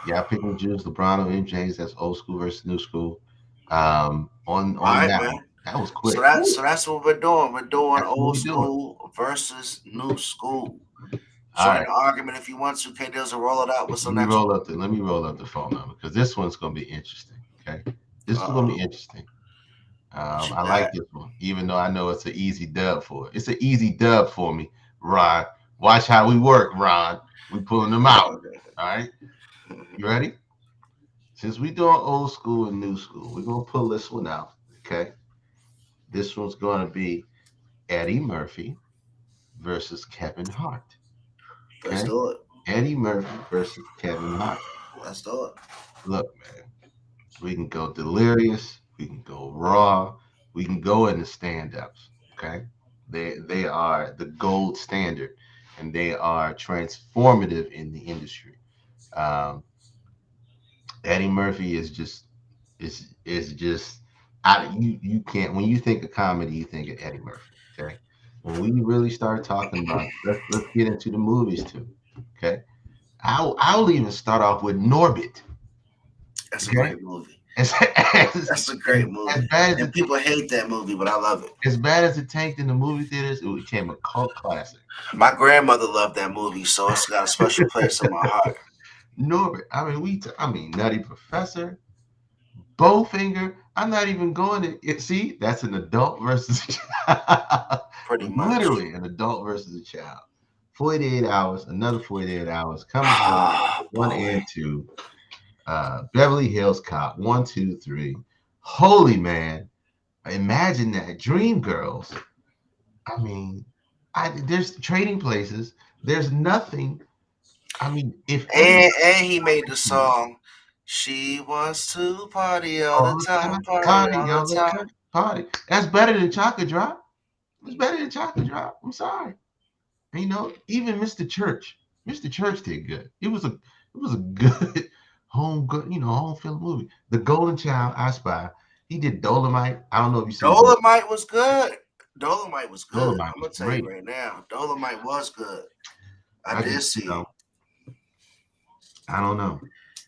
yeah, I pick and choose LeBron or MJ. That's old school versus new school. All On right, that man. one, that was quick. So that's what we're doing. We're doing That's what old we doing. school versus new school. All Join right. the argument if you want to. K Deals will roll it out. What's the next one? Let me roll up the phone number because this one's gonna be interesting. Okay, this is gonna Uh be interesting. what you I like got? this one, even though I know it's an easy dub for it. It's an easy dub for me, Ron. Watch how we work, Ron. We pulling them out. All right, you ready? Since we doing old school and new school, we're gonna pull this one out. Okay, this one's gonna be Eddie Murphy versus Kevin Hart. Let's Okay, do it. Eddie Murphy versus Kevin Hart. Let's do it. Look, man. We can go delirious. We can go raw. We can go into stand-ups. Okay, they are the gold standard, and they are transformative in the industry. Um, Eddie Murphy is just you can't when you think of comedy, you think of Eddie Murphy. Okay, when we really start talking about let's get into the movies too. Okay, I'll even start off with Norbit. That's a Okay, great movie. as, as, That's a great as movie. bad as And it people hate that movie, but I love it. as bad as it tanked in the movie theaters, it became a cult classic. My grandmother loved that movie, so it's got a special place in my heart. Norbert, I mean, Nutty Professor, Bowfinger. I'm not even going to see. That's an adult versus a child. Pretty much. Literally an adult versus a child. 48 hours, another 48 hours. Coming home, Ah, one boy. and two. Beverly Hills Cop, one, two, three. Holy man. Imagine that. Dream Girls. I mean, there's trading places. There's nothing. I mean, if Eddie And he made the song. She wants to party all the all the time, time, party party all the all the time. time, party. That's better than Chocolate Drop. It's better than Chocolate Drop. I'm sorry. And, even Mr. Church. Mr. Church did good. It was a good home film movie. The Golden Child, I Spy. He did Dolomite. I don't know if you seen Dolomite. Dolomite was good. Dolomite was good. Dolomite I'm was gonna tell you great. right now. Dolomite was good. I I did just, see it. I don't know.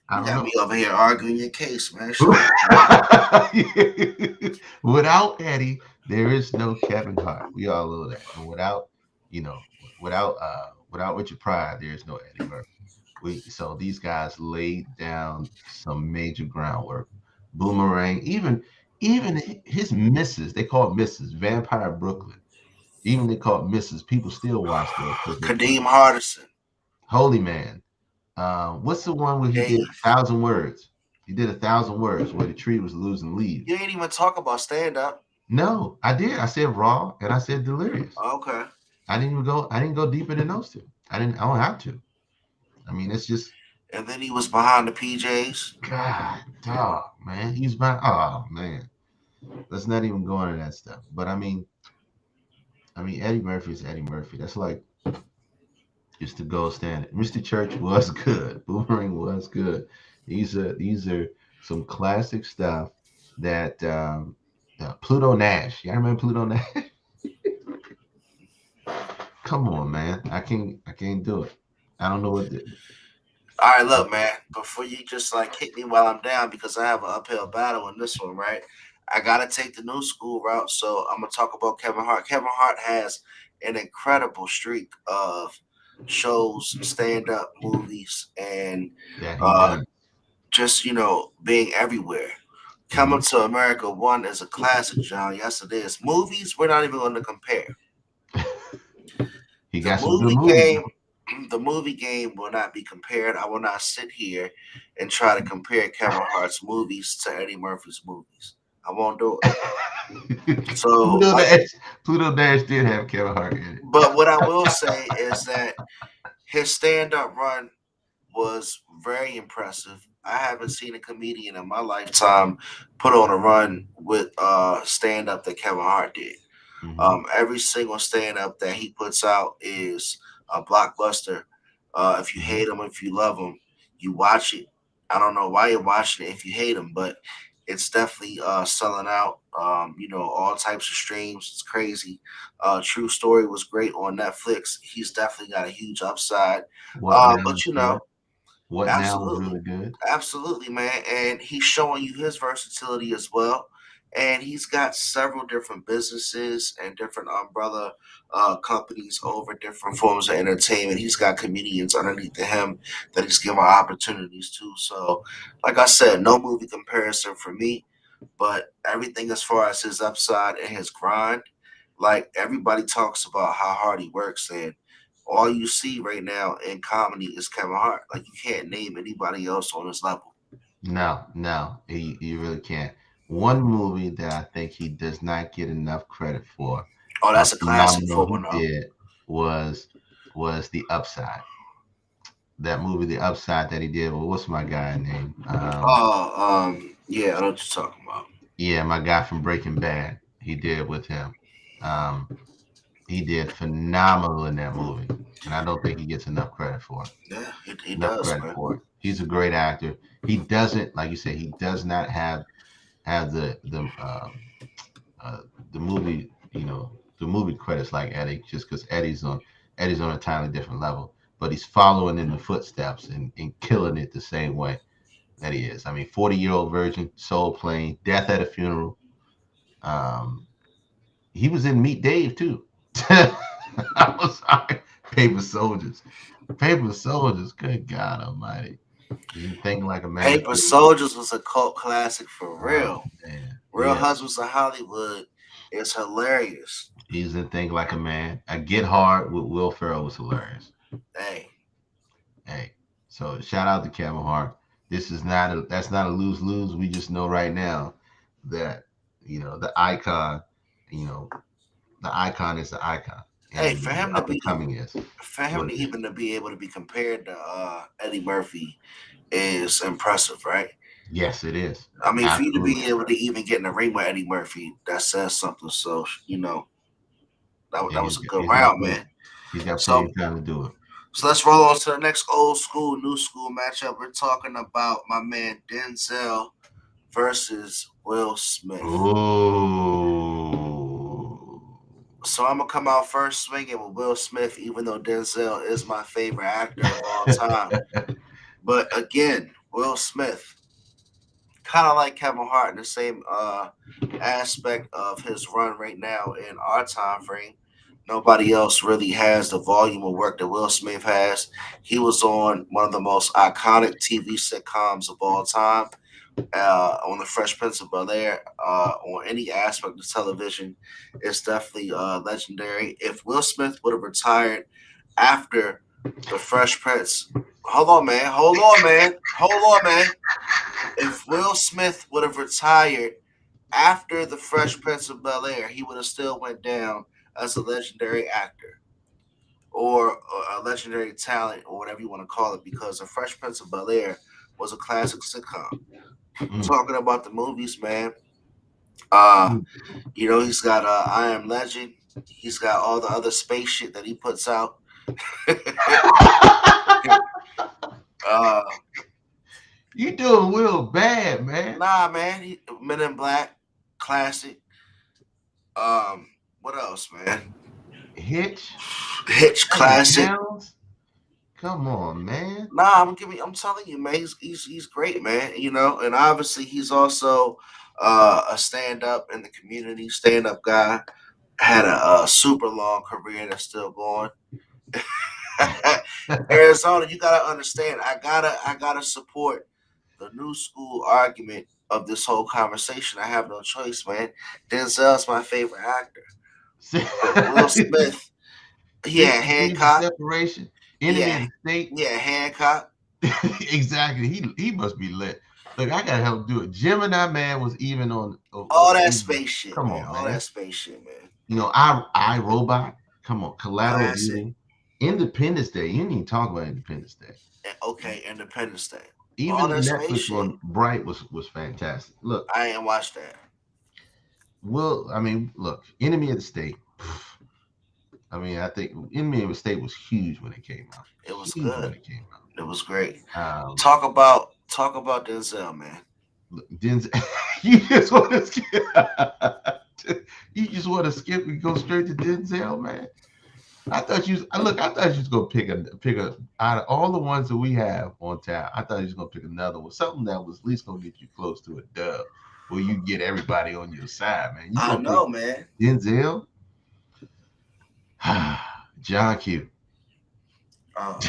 I You don't got know. me over here arguing your case, man. Shut up. Without Eddie, there is no Kevin Hart. We all know that. And you know, without Richard Pryor, there is no Eddie Murphy. So these guys laid down some major groundwork. Boomerang, even his misses, they call it misses, Vampire Brooklyn. Even they call it misses. People still watch those because they're funny. Kadeem Hardison, Holy Man. What's the one where he did Dave. 1,000 words? He did 1,000 words where the tree was losing You leaves. ain't even talk about stand up. No, I did. I said raw and I said delirious. Okay. I didn't go deeper than those two. I don't have to. I mean, it's just And then he was behind the PJs. God, dog, man. He's my oh man. Let's not even go into that stuff. But I mean, Eddie Murphy is Eddie Murphy. That's like it's the gold standard. Mr. Church was good. Boomerang was good. These are some classic stuff that Pluto Nash. Y'all remember Pluto Nash? Come on, man. I can't do it. I don't know what the, All right, look, man. Before you just like hit me while I'm down because I have an uphill battle in this one, right? I gotta take the new school route, so I'm gonna talk about Kevin Hart. Kevin Hart has an incredible streak of shows, stand-up movies, and that he uh, done. just being everywhere. Hmm. Coming to America one is a classic, John. Yes, it is. Movies, we're not even going to compare. He The got some good movie movies. game, the movie game will not be compared. I will not sit here and try to compare Kevin Hart's movies to Eddie Murphy's movies. I won't do it. So, Pluto like, Nash. Pluto Nash did have Kevin Hart in it. but what I will say is that his stand-up run was very impressive. I haven't seen a comedian in my lifetime put on a run with stand up that Kevin Hart did. Hmm. Every single stand up that he puts out is a blockbuster. If you Hmm. hate him, if you love him, you watch it. I don't know why you're watching it if you hate him, but it's definitely selling out. All types of streams. It's crazy. True Story was great on Netflix. He's definitely got a huge upside. What now But is good. What now is absolutely, really good. absolutely, man. And he's showing you his versatility as well. And he's got several different businesses and different umbrella companies over different forms of entertainment. He's got comedians underneath him that he's given opportunities to. So, like I said, no movie comparison for me, but everything as far as his upside and his grind, like everybody talks about how hard he works, and all you see right now in comedy is Kevin Hart. Like you can't name anybody else on his level. No, no, you really can't. One movie that I think he does not get enough credit for, Oh, that's a classic phenomenal for he one though. did was The Upside. That movie, The Upside, that he did. Well, what's my guy name? Yeah, I know what you're talking about. Yeah, my guy from Breaking Bad. He did with him. Um, he did phenomenal in that movie, and I don't think he gets enough credit for it. Yeah, he Enough does, credit man. for it. He's a great actor. He doesn't, like you said, he does not have uh, the movie, the movie credits like Eddie, just because Eddie's on a entirely different level. But he's following in the footsteps and killing it the same way that he is. I mean, 40-Year-Old Virgin, Soul Plane, Death at a Funeral. Um, he was in Meet Dave too. I was sorry. Paper Soldiers. Paper Soldiers. Good God Almighty. You think like a man Paper too. Soldiers was a cult classic for Oh real. man, Real yeah. Husbands of Hollywood is hilarious. He's in Think Like a Man. I Get Hard with Will Ferrell was hilarious. Hey, Hey, so shout out to Kevin Hart. This is not a that's not a lose lose. We just know right now that the icon, you know the icon is the icon, hey, and for the him to up and be coming is for him what to it is. even to be able to be compared to Eddie Murphy is impressive, right? Yes, it is. I mean, for you to Absolutely. be able to even get in the ring with Eddie Murphy, that says something. So Yeah, that was a good he's got round, plenty. man. He's got plenty So of time to do it. so let's roll on to the next old school, new school matchup. We're talking about my man Denzel versus Will Smith. Oh. So I'm gonna come out first swinging with Will Smith, even though Denzel is my favorite actor of all time. But again, Will Smith, kind of like Kevin Hart in the same aspect of his run right now in our time frame. Nobody else really has the volume of work that Will Smith has. He was on one of the most iconic TV sitcoms of all time, on the Fresh Prince of Bel Air, on any aspect of television. It's definitely legendary. If Will Smith would have retired after the Fresh Prince, hold on, man, hold on, man, hold on, man. If Will Smith would have retired after the Fresh Prince of Bel Air, he would have still went down as a legendary actor or a legendary talent or whatever you want to call it, because the Fresh Prince of Bel Air was a classic sitcom. Mm, Talking about the movies, man. Uh, mm. he's got I Am Legend. He's got all the other space shit that he puts out. uh, You doing Will bad, man. nah, man. Men in Black, classic. Um, what else, man? Hitch, Hitch, Seven classic. Pounds. Come on, man. Nah, I'm telling you, man. He's great, man. And obviously he's also a stand up in the community, stand up guy. Had a super long career that's still going. Arizona, you gotta understand. I gotta support the new school argument of this whole conversation. I have no choice, man. Denzel's my favorite actor, Six but Will Smith, he had degrees of Hancock. separation. He Enemy of had the state. he had Hancock. Exactly. He must be lit. Look, I gotta help do it. Gemini Man was even on. All that space shit, Come man. on, All that man. space shit, man. I Robot. Come on, Collateral Classic. Beauty. Independence Day. You didn't even talk about Independence Day. And okay, Independence Day. All Even the that space Netflix shit. one, Bright was fantastic. Look, I ain't watched that. look, Enemy of the State. I mean, I think Enemy of the State was huge when it came out. It was Huge good. when it came It was great. out. Talk about Denzel, man. Denzel, you just want to skip. You just want to skip and go straight to Denzel, man. I thought you was gonna pick a out of all the ones that we have on tap. I thought you was gonna pick another one, something that was at least gonna get you close to a dub, where you get everybody on your side, man. You I gonna pick know, man. Denzel, John Q. Oh,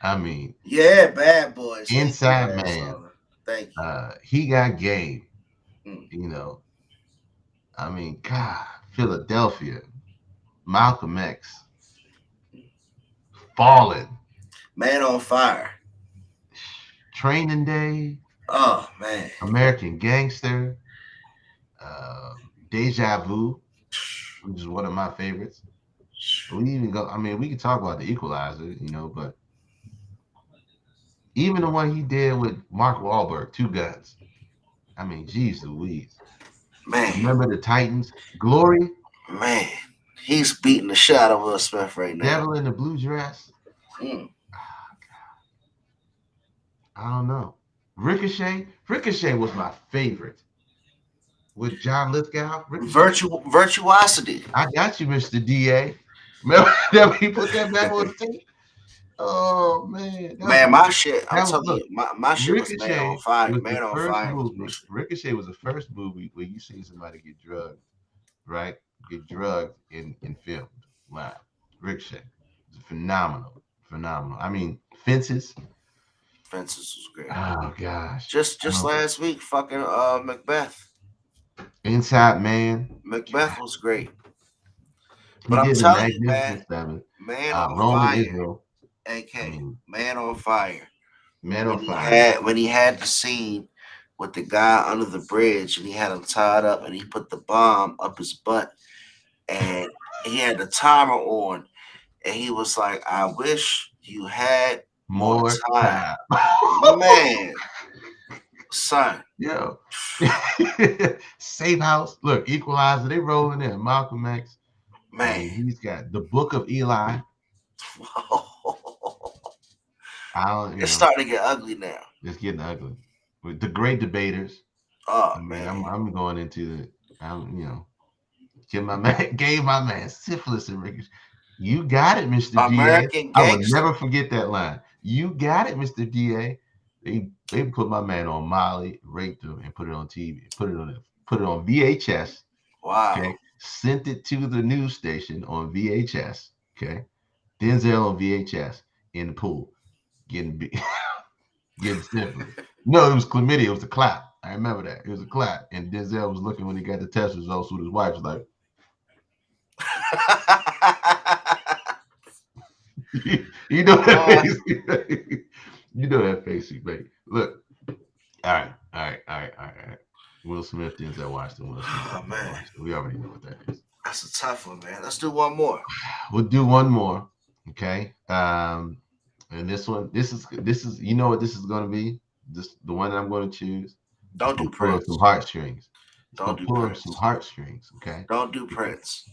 I mean, yeah, Bad Boys. Thank you, Inside Man. Arizona. Thank you. He got game. Mm. You know, I mean, God, Philadelphia, Malcolm X, Fallen, Man on Fire. Training Day, Oh man. American Gangster, Deja Vu, which is one of my favorites. We even go. I mean, we can talk about the Equalizer, but even the one he did with Mark Wahlberg, Two Guns. I mean, geez Louise. Man, Remember the Titans, Glory, man. He's beating the shit out of Will Smith right now. Devil in the Blue Dress. Mm. I don't know. Ricochet. Ricochet was my favorite with John Lithgow. Ricochet. Virtuosity. I got you, Mr. DA. Remember that he put that back on tape? Oh man, Man, my shit, I'm that was telling look. you, my shit was Man on Fire Fire. was the Man on first Fire was my movie. shit. Ricochet was the first movie where you see somebody get drugged, right? Get drugged and filmed live. Ricochet. It's phenomenal. Phenomenal. I mean, Fences. Fences was great. Oh gosh. Just Um, last week, fucking Macbeth. Inside Man. Macbeth was great. He But I'm did the telling you, man, Magnificent Seven. man on Roman fire. Israel. I AK, mean, man on fire. Man on When he Fire. had when he had the scene with the guy under the bridge and he had him tied up and he put the bomb up his butt and he had the timer on and he was like, I wish you had more More time. time. Man, son, Yo. Safe House. Look, Equalizer. They rolling in. Malcolm X. I man. mean, he's got the Book of Eli. I don't, It's starting to get ugly now. it's getting ugly. With the Great Debaters. Oh I mean, man. I'm going into the, give my man, gave my man syphilis and rickets. You got it, Mr. DA. American I will Gangster. never forget that line. You got it, Mr. DA. They put my man on Molly, raped him, and put it on TV, put it on VHS. Wow. Okay, sent it to the news station on VHS. Okay, Denzel on VHS in the pool getting getting syphilis. No, it was chlamydia. It was a clap. I remember that. It was a clap. And Denzel was looking when he got the test results with his wife. Was like, you know that face. You know that face he made. Look. All right. Will Smith, Denzel Washington, Will Smith, Oh Denzel man. Washington. We already know what that is. That's a tough one, man. Let's do one more. We'll do one more. Okay. And this is you know what this is gonna be? This the one that I'm gonna choose. It's Don't gonna do pull on some Prince. heartstrings. It's Don't gonna do pull on some Prince. heartstrings, okay? Don't do Because Prince.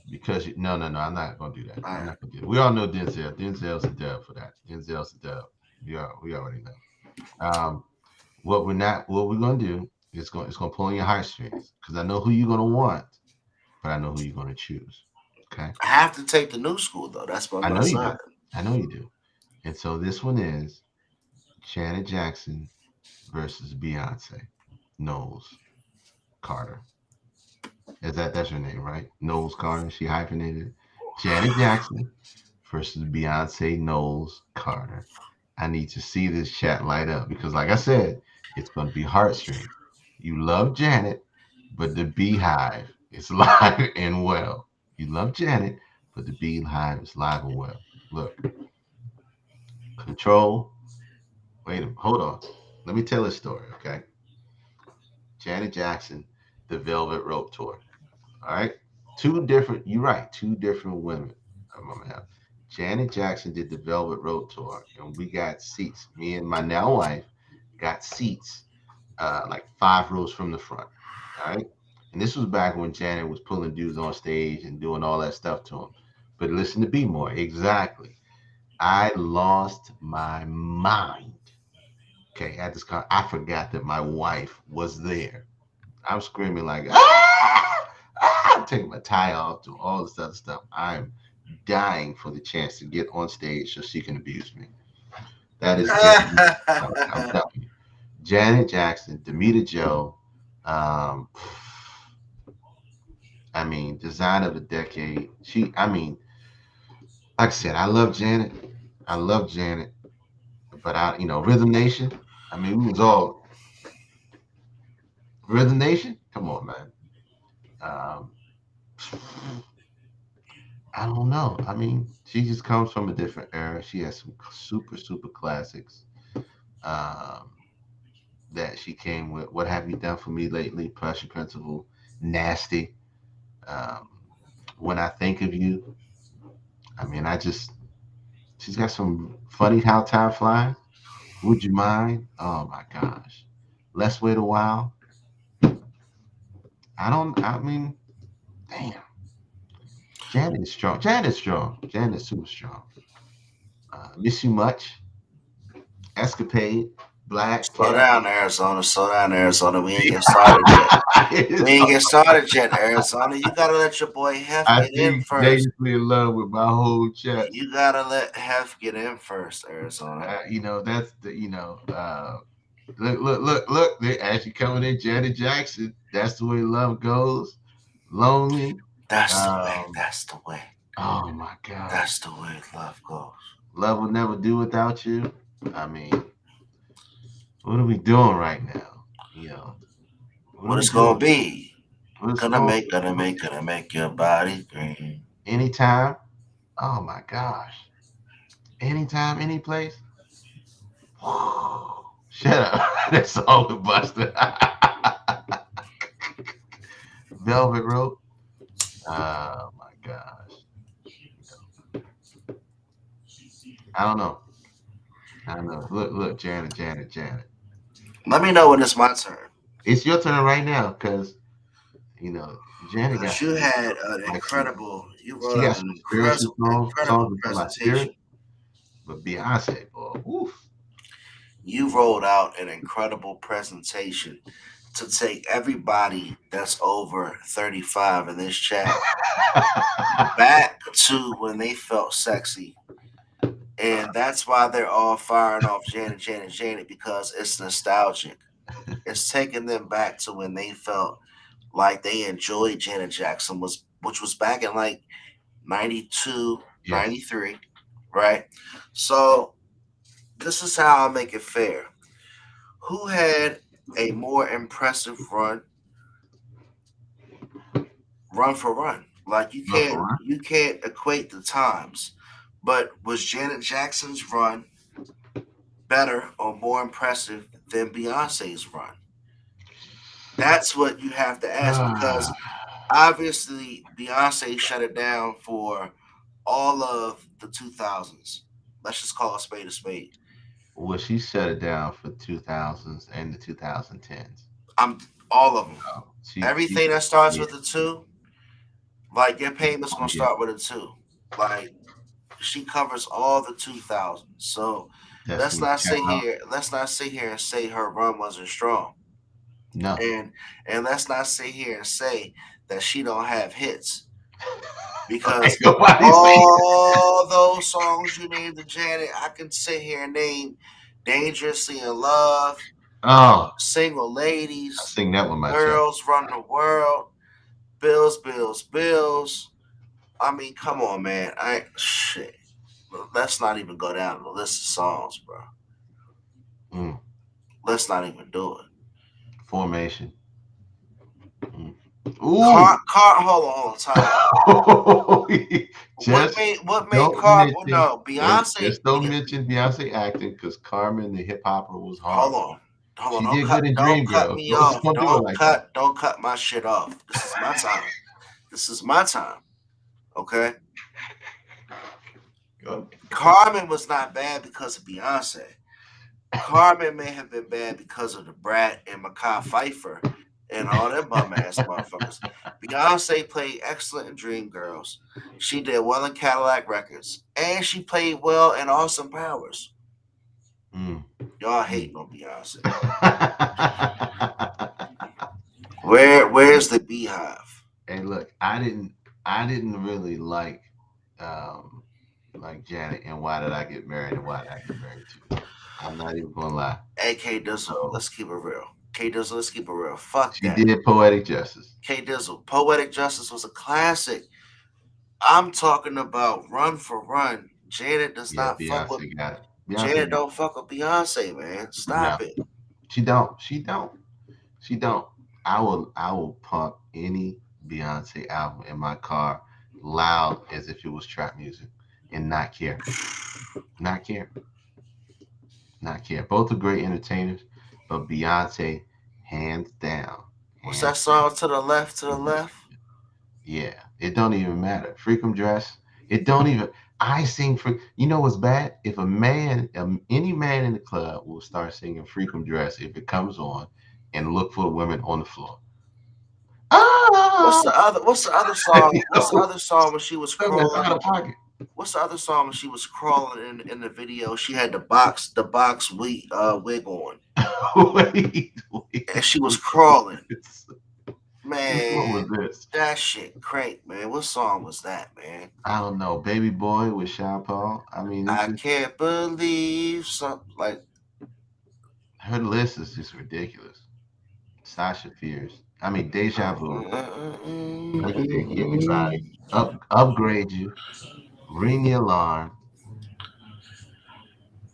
no, I'm not gonna do that. All I'm right. not gonna do it. We all know Denzel. Denzel's a dub for that. Denzel's a dub. We already know. Um, what we're gonna do is it's gonna pull on your heartstrings because I know who you're gonna want, but I know who you're gonna choose. Okay, I have to take the new school though. That's by I my know you side. do. I know you do. And so this one is Janet Jackson versus Beyonce. Knowles Carter. That's her name, right? Knowles Carter. She hyphenated. Janet Jackson versus Beyonce Knowles Carter. I need to see this chat light up because, like I said, it's going to be heartstrings. You love Janet, but the beehive is live and well. You love Janet, but the beehive is live and well. Look, control. Wait a minute. Hold on. Let me tell a story, okay? Janet Jackson, the Velvet Rope Tour. All right. You're right, two different women. I'm gonna have. Janet Jackson did the Velvet Road tour, and we got seats. Me and my now wife got seats, like 5 rows from the front. All right. And this was back when Janet was pulling dudes on stage and doing all that stuff to him. But listen to Be More. Exactly. I lost my mind. Okay. At this I forgot that my wife was there. I'm screaming like, I'm taking my tie off, to all this other stuff. I'm dying for the chance to get on stage so she can abuse me. That is Janet. I'm telling you. Janet Jackson, Demita Joe, um, I mean, design of the decade. Like I said, I love Janet. I love Janet, but Rhythm Nation. I mean, we was all Rhythm Nation. Come on, man. Um, I don't know. I mean, she just comes from a different era. She has some super, super classics um, that she came with. What have you done for me lately? Pressure Principle, Nasty. Um, when I think of you, I mean, she's got some funny how time flies. Would you mind? Oh my gosh. Let's wait a while. I mean, damn. Janet is strong. Janet is strong. Janet is super strong. Miss you much. Escapade. Black Slow Cat. down, Arizona. Slow down, Arizona. We ain't get started yet. We ain't get started yet, Arizona. You gotta let your boy Hef I get in think first. dangerously in love with my whole chest. You gotta let Hef get in first, Arizona. That's look. They're actually coming in. Janet Jackson. That's the way love goes. Lonely. That's the way. Um, That's the way. oh my God. That's the way love goes. Love will never do without you. I mean, What are we doing right now? You know, what are What we it's gonna doing? be? What is it Gonna going make, to gonna be? make, gonna make your body green. Anytime? Oh my gosh. Anytime, any place? Shut up. That's all with Buster. Velvet Rope. Oh my gosh. I don't know. I don't know. Look, Janet. Let me know when it's my turn. It's your turn right now, because you know Janet got Cause you some had an like some. incredible, you She wrote got out some an spiritual songs incredible that fill my spirit. presentation. But Beyonce, boy, woof. You rolled out an incredible presentation to take everybody that's over 35 in this chat back to when they felt sexy. And that's why they're all firing off Janet, because it's nostalgic. It's taking them back to when they felt like they enjoyed Janet Jackson, was which was back in like 92, Yes. 93, right? So this is how I'll make it fair. Who had a more impressive run for run? Like Run for run. you can't equate the times. But was Janet Jackson's run better or more impressive than Beyonce's run? That's what you have to ask, because Ah, obviously Beyonce shut it down for all of the 2000s. Let's just call a spade a spade. well, she shut it down for 2000s and the 2010s. I'm all of them. She, Everything that starts yeah, with a two, like your payment's oh gonna yeah, start with a two. Like she covers all the 2000s. So Destiny Child. let's not sit here and say her run wasn't strong. No. And let's not sit here and say that she don't have hits, Ain't because nobody saying. all those songs you named to Janet, I can sit here and name Dangerously in Love, Oh, Single I Ladies, sing that with my chest. Girls Run the World, Bills, Bills, Bills. I mean, come on, man. I shit. Let's not even go down the list of songs, bro. Mm, Let's not even do it. formation. Mm. Ooh. Hold on, time out. Just What made don't Car? Oh, mention. no, Don't Beyonce. just don't mention Beyonce acting, because Carmen the hip hopper was Hold horrible. on, hold on. She did good in Dreamgirls. Me Don't, off. don't do it like that. Don't cut my shit off. This is my time. This is my time. Okay. Go. Carmen was not bad because of Beyonce. Carmen may have been bad because of the Brat and Makai Pfeiffer and all them bum ass motherfuckers. Beyonce played excellent in Dreamgirls. She did well in Cadillac Records, and she played well in Awesome Powers. Mm, Y'all mm. hating on Beyonce. Where's the Beehive? Hey, look, I didn't really um like Janet and Why Did I Get Married and Why Did I Get Married To. I'm not even gonna lie. Hey, K Dizzle, So let's keep it real. K Dizzle, let's keep it real. Fuck she that. did poetic justice. K Dizzle, Poetic Justice was a classic. I'm talking about Run for Run. Janet does Yeah, not fuck with Beyonce got it. Beyonce Janet. got Don't fuck with Beyonce, man. it. No, Stop it. she don't. She don't. She don't. I will pump any Beyonce album in my car loud as if it was trap music and not care. Not care. Not care. Both are great entertainers, but Beyonce, hands down. What's Hands that song to the left? To the left. Yeah, it don't even matter. Freakum dress. It don't even. I sing for. You know what's bad? If a man, any man in the club will start singing freakum dress if it comes on, and look for the women on the floor. Ah, What's the other song? What's the yo, other song when she was son, that's out crawling? of pocket. What's the other song when she was crawling in the video? She had the box wig on, and she was Wait. crawling. Which one was Man, this? that shit crank, man. What song was that, man? I don't know. Baby Boy with Sean Paul. I mean, it's I just can't believe something like her list is just ridiculous. Sasha Fierce. I mean, Deja Vu. Let's take anybody. Upgrade you. Ring the alarm.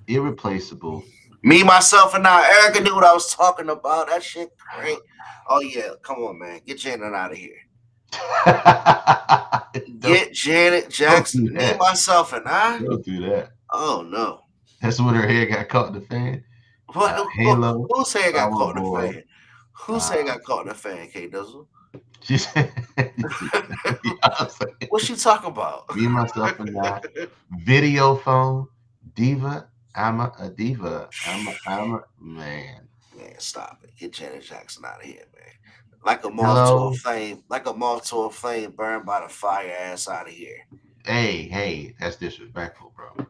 Irreplaceable. Me, myself, and now Erica knew what I was talking about. That shit great. Oh yeah, come on, man. Get Janet out of here. don't, Get Janet don't Jackson. do Me, that. myself, and I. Don't do that. Oh no. That's when her hair got caught in the fan. What? Halo, Who say I got Flower caught in the Boy. fan? Who say I got caught in the fan? K Dizzle. She said, Beyonce. What she talking about? Me, myself, and I. Video phone. Diva. I'm a diva. I'm a man. Man, stop it. Get Janet Jackson out of here, man. Like a moth to a Hello. flame, like a moth to a flame burned by the fire ass out of here. Hey, that's disrespectful, bro.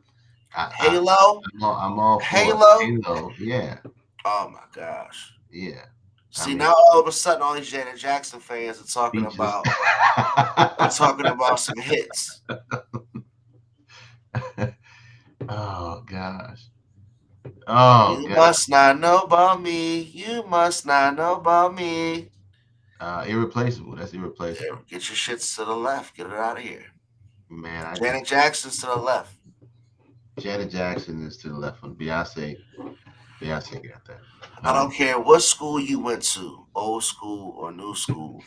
I Halo? I'm all for it. Halo? Halo. Yeah, Oh my gosh. yeah. I See mean, now all of a sudden all these Janet Jackson fans are speeches. talking about some hits. Oh gosh. Oh You god. must not know about me. You must not know about me. Irreplaceable. That's Yeah, irreplaceable. get your shits to the left. Get it out of here. Man, I just Janet Jackson's to the left. Janet Jackson is to the left one. Beyonce. Beyonce got that. I don't care what school you went to, old school or new school.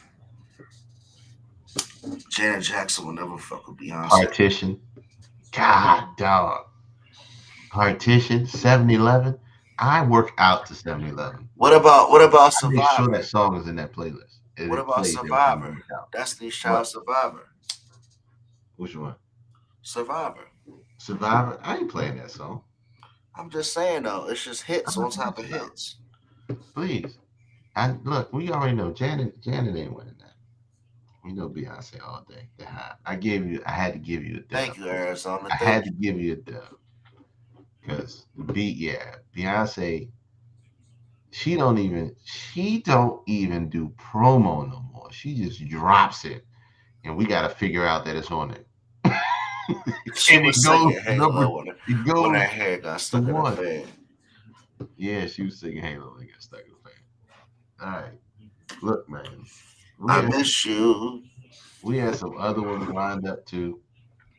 Janet Jackson will never fuck with Beyonce. Partition. God dog. Partition. 7-Eleven. I work out to 7-Eleven. What about I make sure Survivor? that song is in that playlist. What It about plays every time I Survivor? work out. Destiny's Child What? Survivor. Which one? Survivor. Survivor. I ain't playing that song. I'm just saying though, it's just hits I'm on not top of playing that. hits. Please. And look, we already know Janet ain't winning that. We know Beyonce all day. I had to give you a Thank dub. you, Arizona. I Thank had to you. give you a dub because Beyonce, she don't even do promo no more. She just drops it, and we got to figure out that it's on it. She And was singing number, Halo it when her goes hair got to stuck in the one. fan. Yeah, she was singing Halo and got stuck in the fan. All right, look, man, we I had miss you. we had some other ones lined up too.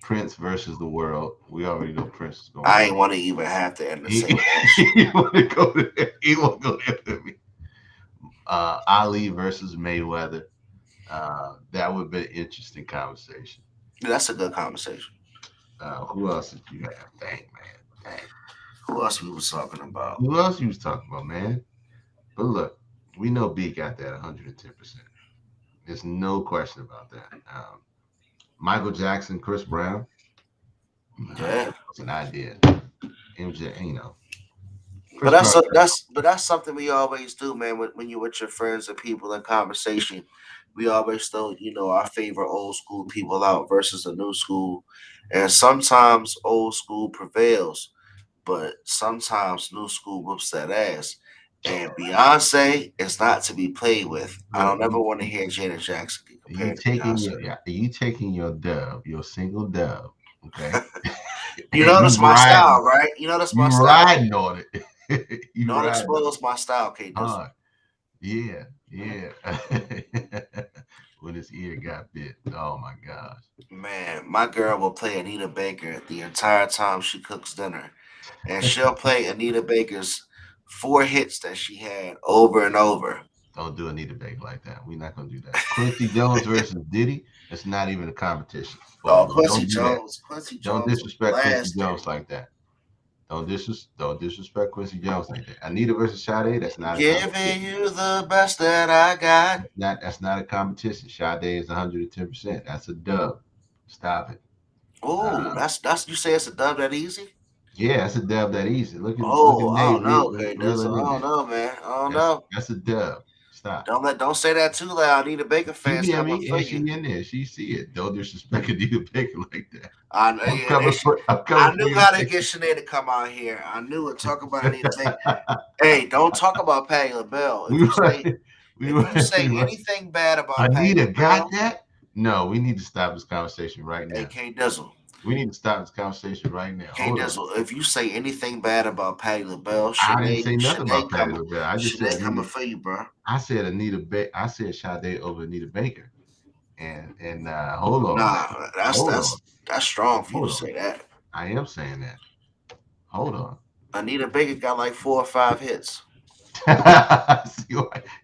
Prince versus the world. We already know Prince is gonna I win. ain't want to even have to He, entertain that shit. he want to go there. He want to go there with me. Ali versus Mayweather. That would be an interesting conversation. That's a good conversation. Who else did you have? Dang, man. Dang. Who else we was talking about? Who else you was talking about, man? But look, we know B got that 110%. There's no question about that. Michael Jackson, Chris Brown. Yeah. That's an idea. MJ, But Chris Brown. that's something we always do, man. When you're with your friends and people in conversation, we always throw our favorite old school people out versus the new school, and sometimes old school prevails, but sometimes new school whoops that ass. And Beyonce is not to be played with. I Look, don't ever want to hear Janet Jackson get you compared to taking Beyonce. your yeah, you taking your dub, your single dub, okay? You And know you that's my riding, style, right? You know that's my you style. riding on it. You Don't riding on expose it. my style, K Dizzle. Hard. Yeah, yeah. When his ear got bit. Oh my gosh. Man, my girl will play Anita Baker the entire time she cooks dinner. And she'll play Anita Baker's four hits that she had over and over. Don't do Anita Baker like that. We're not gonna do that. Quincy Jones versus Diddy. It's not even a competition. Oh, But Quincy don't do that. Jones. Quincy Don't Jones will disrespect Quincy blast her. Jones like that. Don't disrespect Quincy Jones like that. Anita versus Sade, that's not a Giving competition. you the best that I got. That's not a competition. Sade is 110%. That's a dub. Stop it. Oh, Uh, that's you say it's a dub that easy? yeah, that's a dub that easy. Look at Oh, I Nate don't know, okay, that's I reeling in don't there. know, man. I don't That's know. that's a dub. Stop. Don't say that too loud. Anita Baker She fans hear coming me for and she you. in there. She see it. Don't disrespect Anita Baker like that. I know. I'm Yeah, coming for I'm I coming for knew your how to Baker. get Sinead to come out here. I knew it. Talk about Anita Baker. Hey, don't talk about Patty LaBelle. we were we If you were say we were anything bad about Patty Anita got LaBelle, that? No, we need to stop this conversation right now. AK Dizzle, We need to stop this conversation right now. K Hold on. Dizzle, if you say anything bad about Patty LaBelle, I didn't say nothing about Patty LaBelle. I just said Sinead coming Anita. for you, bro. I said I said Sade over Anita Baker. And hold on now. Nah, that's Hold that's on. that's strong for you to Hold on. say that. I am saying that. Hold on. Anita Baker got like 4 or 5 hits. See,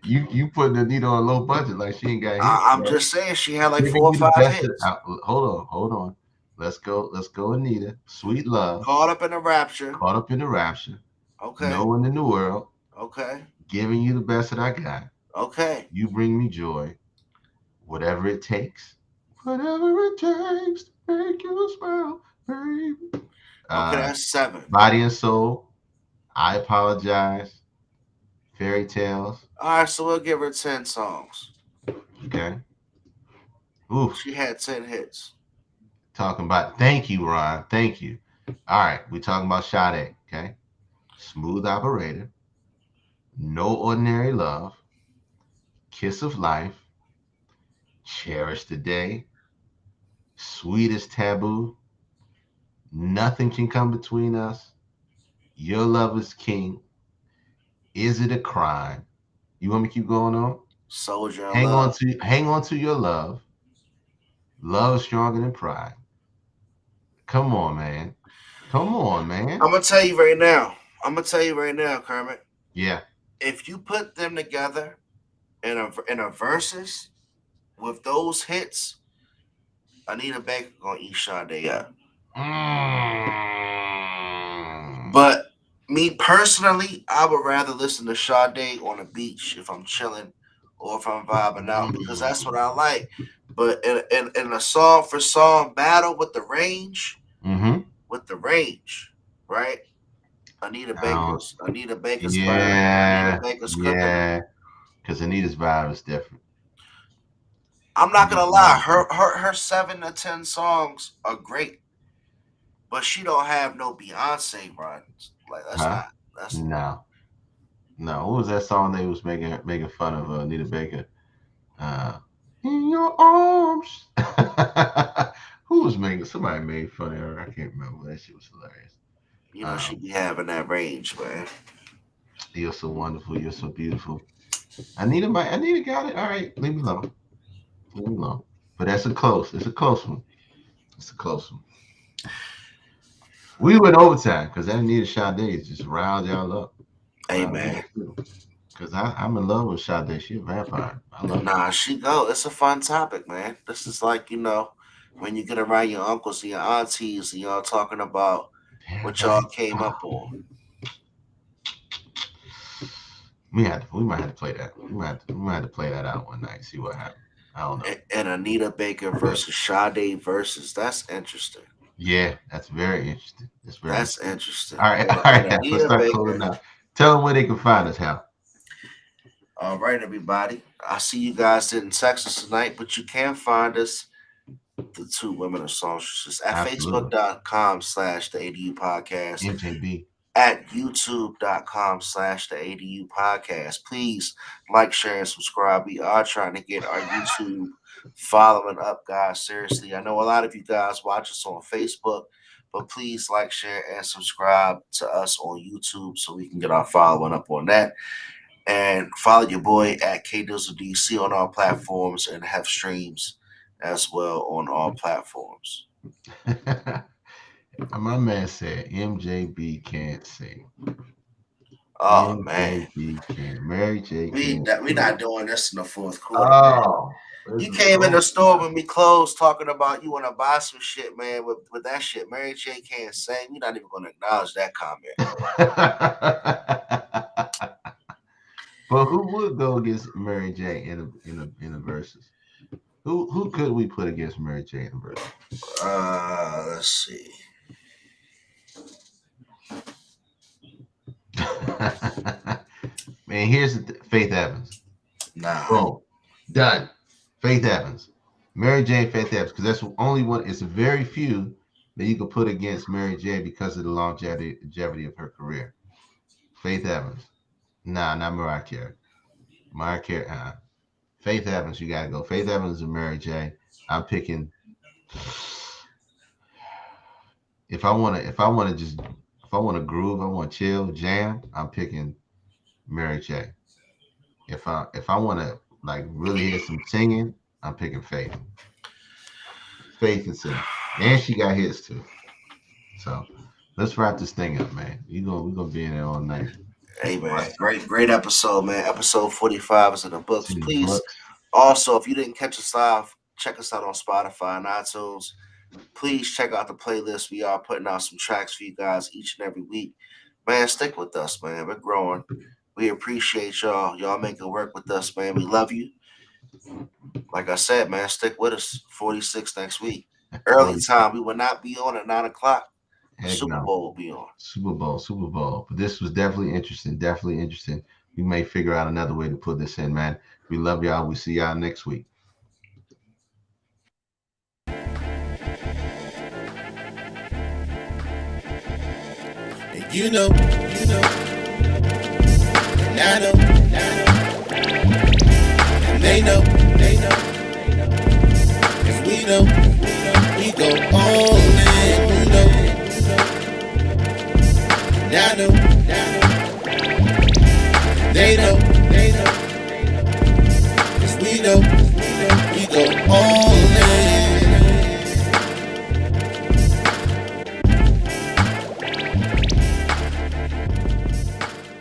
you putting Anita on a low budget like she ain't got hits, I'm bro. just saying she had like Giving four or you the five best of hits. hold on. Let's go, Anita. Sweet love. Caught up in a rapture. Caught up in the rapture. Okay. No one in the world. Okay. Giving you the best that I got. Okay. You bring me joy. Whatever it takes. Whatever it takes to make you smile, baby. Okay. Uh, That's 7. Body and soul. I apologize. Fairy tales. All right. So we'll give her 10 songs. Okay. Oof. She had 10 hits. Talking about thank you, Ron. Thank you. All right. We're talking about Sade. Okay. Smooth operator. No ordinary love. Kiss of life. Cherish the day. Sweetest taboo. Nothing can come between us. Your love is king. Is it a crime? You want me to keep going on? Soldier in Love. Hang on to your love. Love is stronger than pride. Come on, man. Come on, man. I'm gonna tell you right now. I'm gonna tell you right now, Kermit. Yeah. If you put them together in a versus with those hits, Anita Baker gonna eat Sade up. Mm. But me personally, I would rather listen to Sade on the beach if I'm chilling or if I'm vibing out because that's what I like. But in a song for song battle Mm-hmm. with the range, right? Now, Anita Baker's burn. Anita yeah, Baker's cooking. yeah. Because Anita's vibe is different. I'm not Anita's gonna vibe lie, is different. her 7 to 10 songs are great, but she don't have no Beyonce runs. Like Huh? that's No. No. What was that song they was making fun of Anita Baker? Uh, in your arms. Who was making? Somebody made fun of her. I can't remember. That shit was hilarious. she Um, be having that range, man. you're so wonderful. You're so beautiful. Anita got it. All right, leave me alone. Leave me alone. But that's a close. It's a close one. It's a close one. We went overtime because that Anita Sade just riled y'all up. Hey Riled me man, up too. Because I'm in love with Sade. She a vampire. I love her. nah, she go. It's a fun topic, man. This is like when you get around your uncles and your aunties and y'all talking about what y'all came up on. We might have to play that. We might have to play that out one night. See what happens. I don't know. And Anita Baker versus Sade versus that's interesting. Yeah, that's very interesting. That's very That's interesting. interesting. All right, And, all and right. Let's Anita start closing Baker. now. Tell them where they can find us, Hal. All right, everybody. I see you guys didn't text us tonight, but you can find us, the Two Women of Songstresses, at Absolutely. facebook.com/the ADU podcast, MJB. at youtube.com/the ADU podcast. Please like, share, and subscribe. We are trying to get our YouTube following up, guys. Seriously, I know a lot of you guys watch us on Facebook, but please like, share, and subscribe to us on YouTube so we can get our following up on that. And follow your boy at KDizzleDC on all platforms and have streams as well on all platforms. My man said MJB can't sing. Oh man, MJB can't. Mary J we can't we sing. not doing this in the fourth quarter, man. Oh, this You is came in the over. store when we closed talking about you want to buy some shit, man. With that shit, Mary J can't sing. We're not even going to acknowledge that comment. But who would go against Mary J in a versus? Who could we put against Mary J in a versus? Let's see. Man, here's Faith Evans. Nah. Boom. Done. Faith Evans. Mary J and Faith Evans, because that's the only one, it's very few that you can put against Mary J because of the longevity of her career. Faith Evans. Nah, not Mariah Carey. Mariah Carey, Faith Evans, you gotta go. Faith Evans and Mary J. I'm picking. If I wanna groove, I want to chill, jam, I'm picking Mary J. If I wanna like really hear some singing, I'm picking Faith. Faith and singing. And she got hits too. So let's wrap this thing up, man. We're gonna be in there all night. Hey man, great episode, man. Episode 45 is in the books. To the Please, books. also, if you didn't catch us live, check us out on Spotify and iTunes. Please check out the playlist. We are putting out some tracks for you guys each and every week. Man, stick with us, man. We're growing. We appreciate y'all. Y'all making work with us, man. We love you. Like I said, man, stick with us. 46 next week. Early time. We will not be on at 9 o'clock. Heck Super no. Bowl will be on. Super Bowl. But this was definitely interesting. Definitely interesting. We may figure out another way to put this in, man. We love y'all. We see y'all next week. And you know, and I know, and they know, cause we know, we go all in, you know, and I know, they know, cause we know, we go all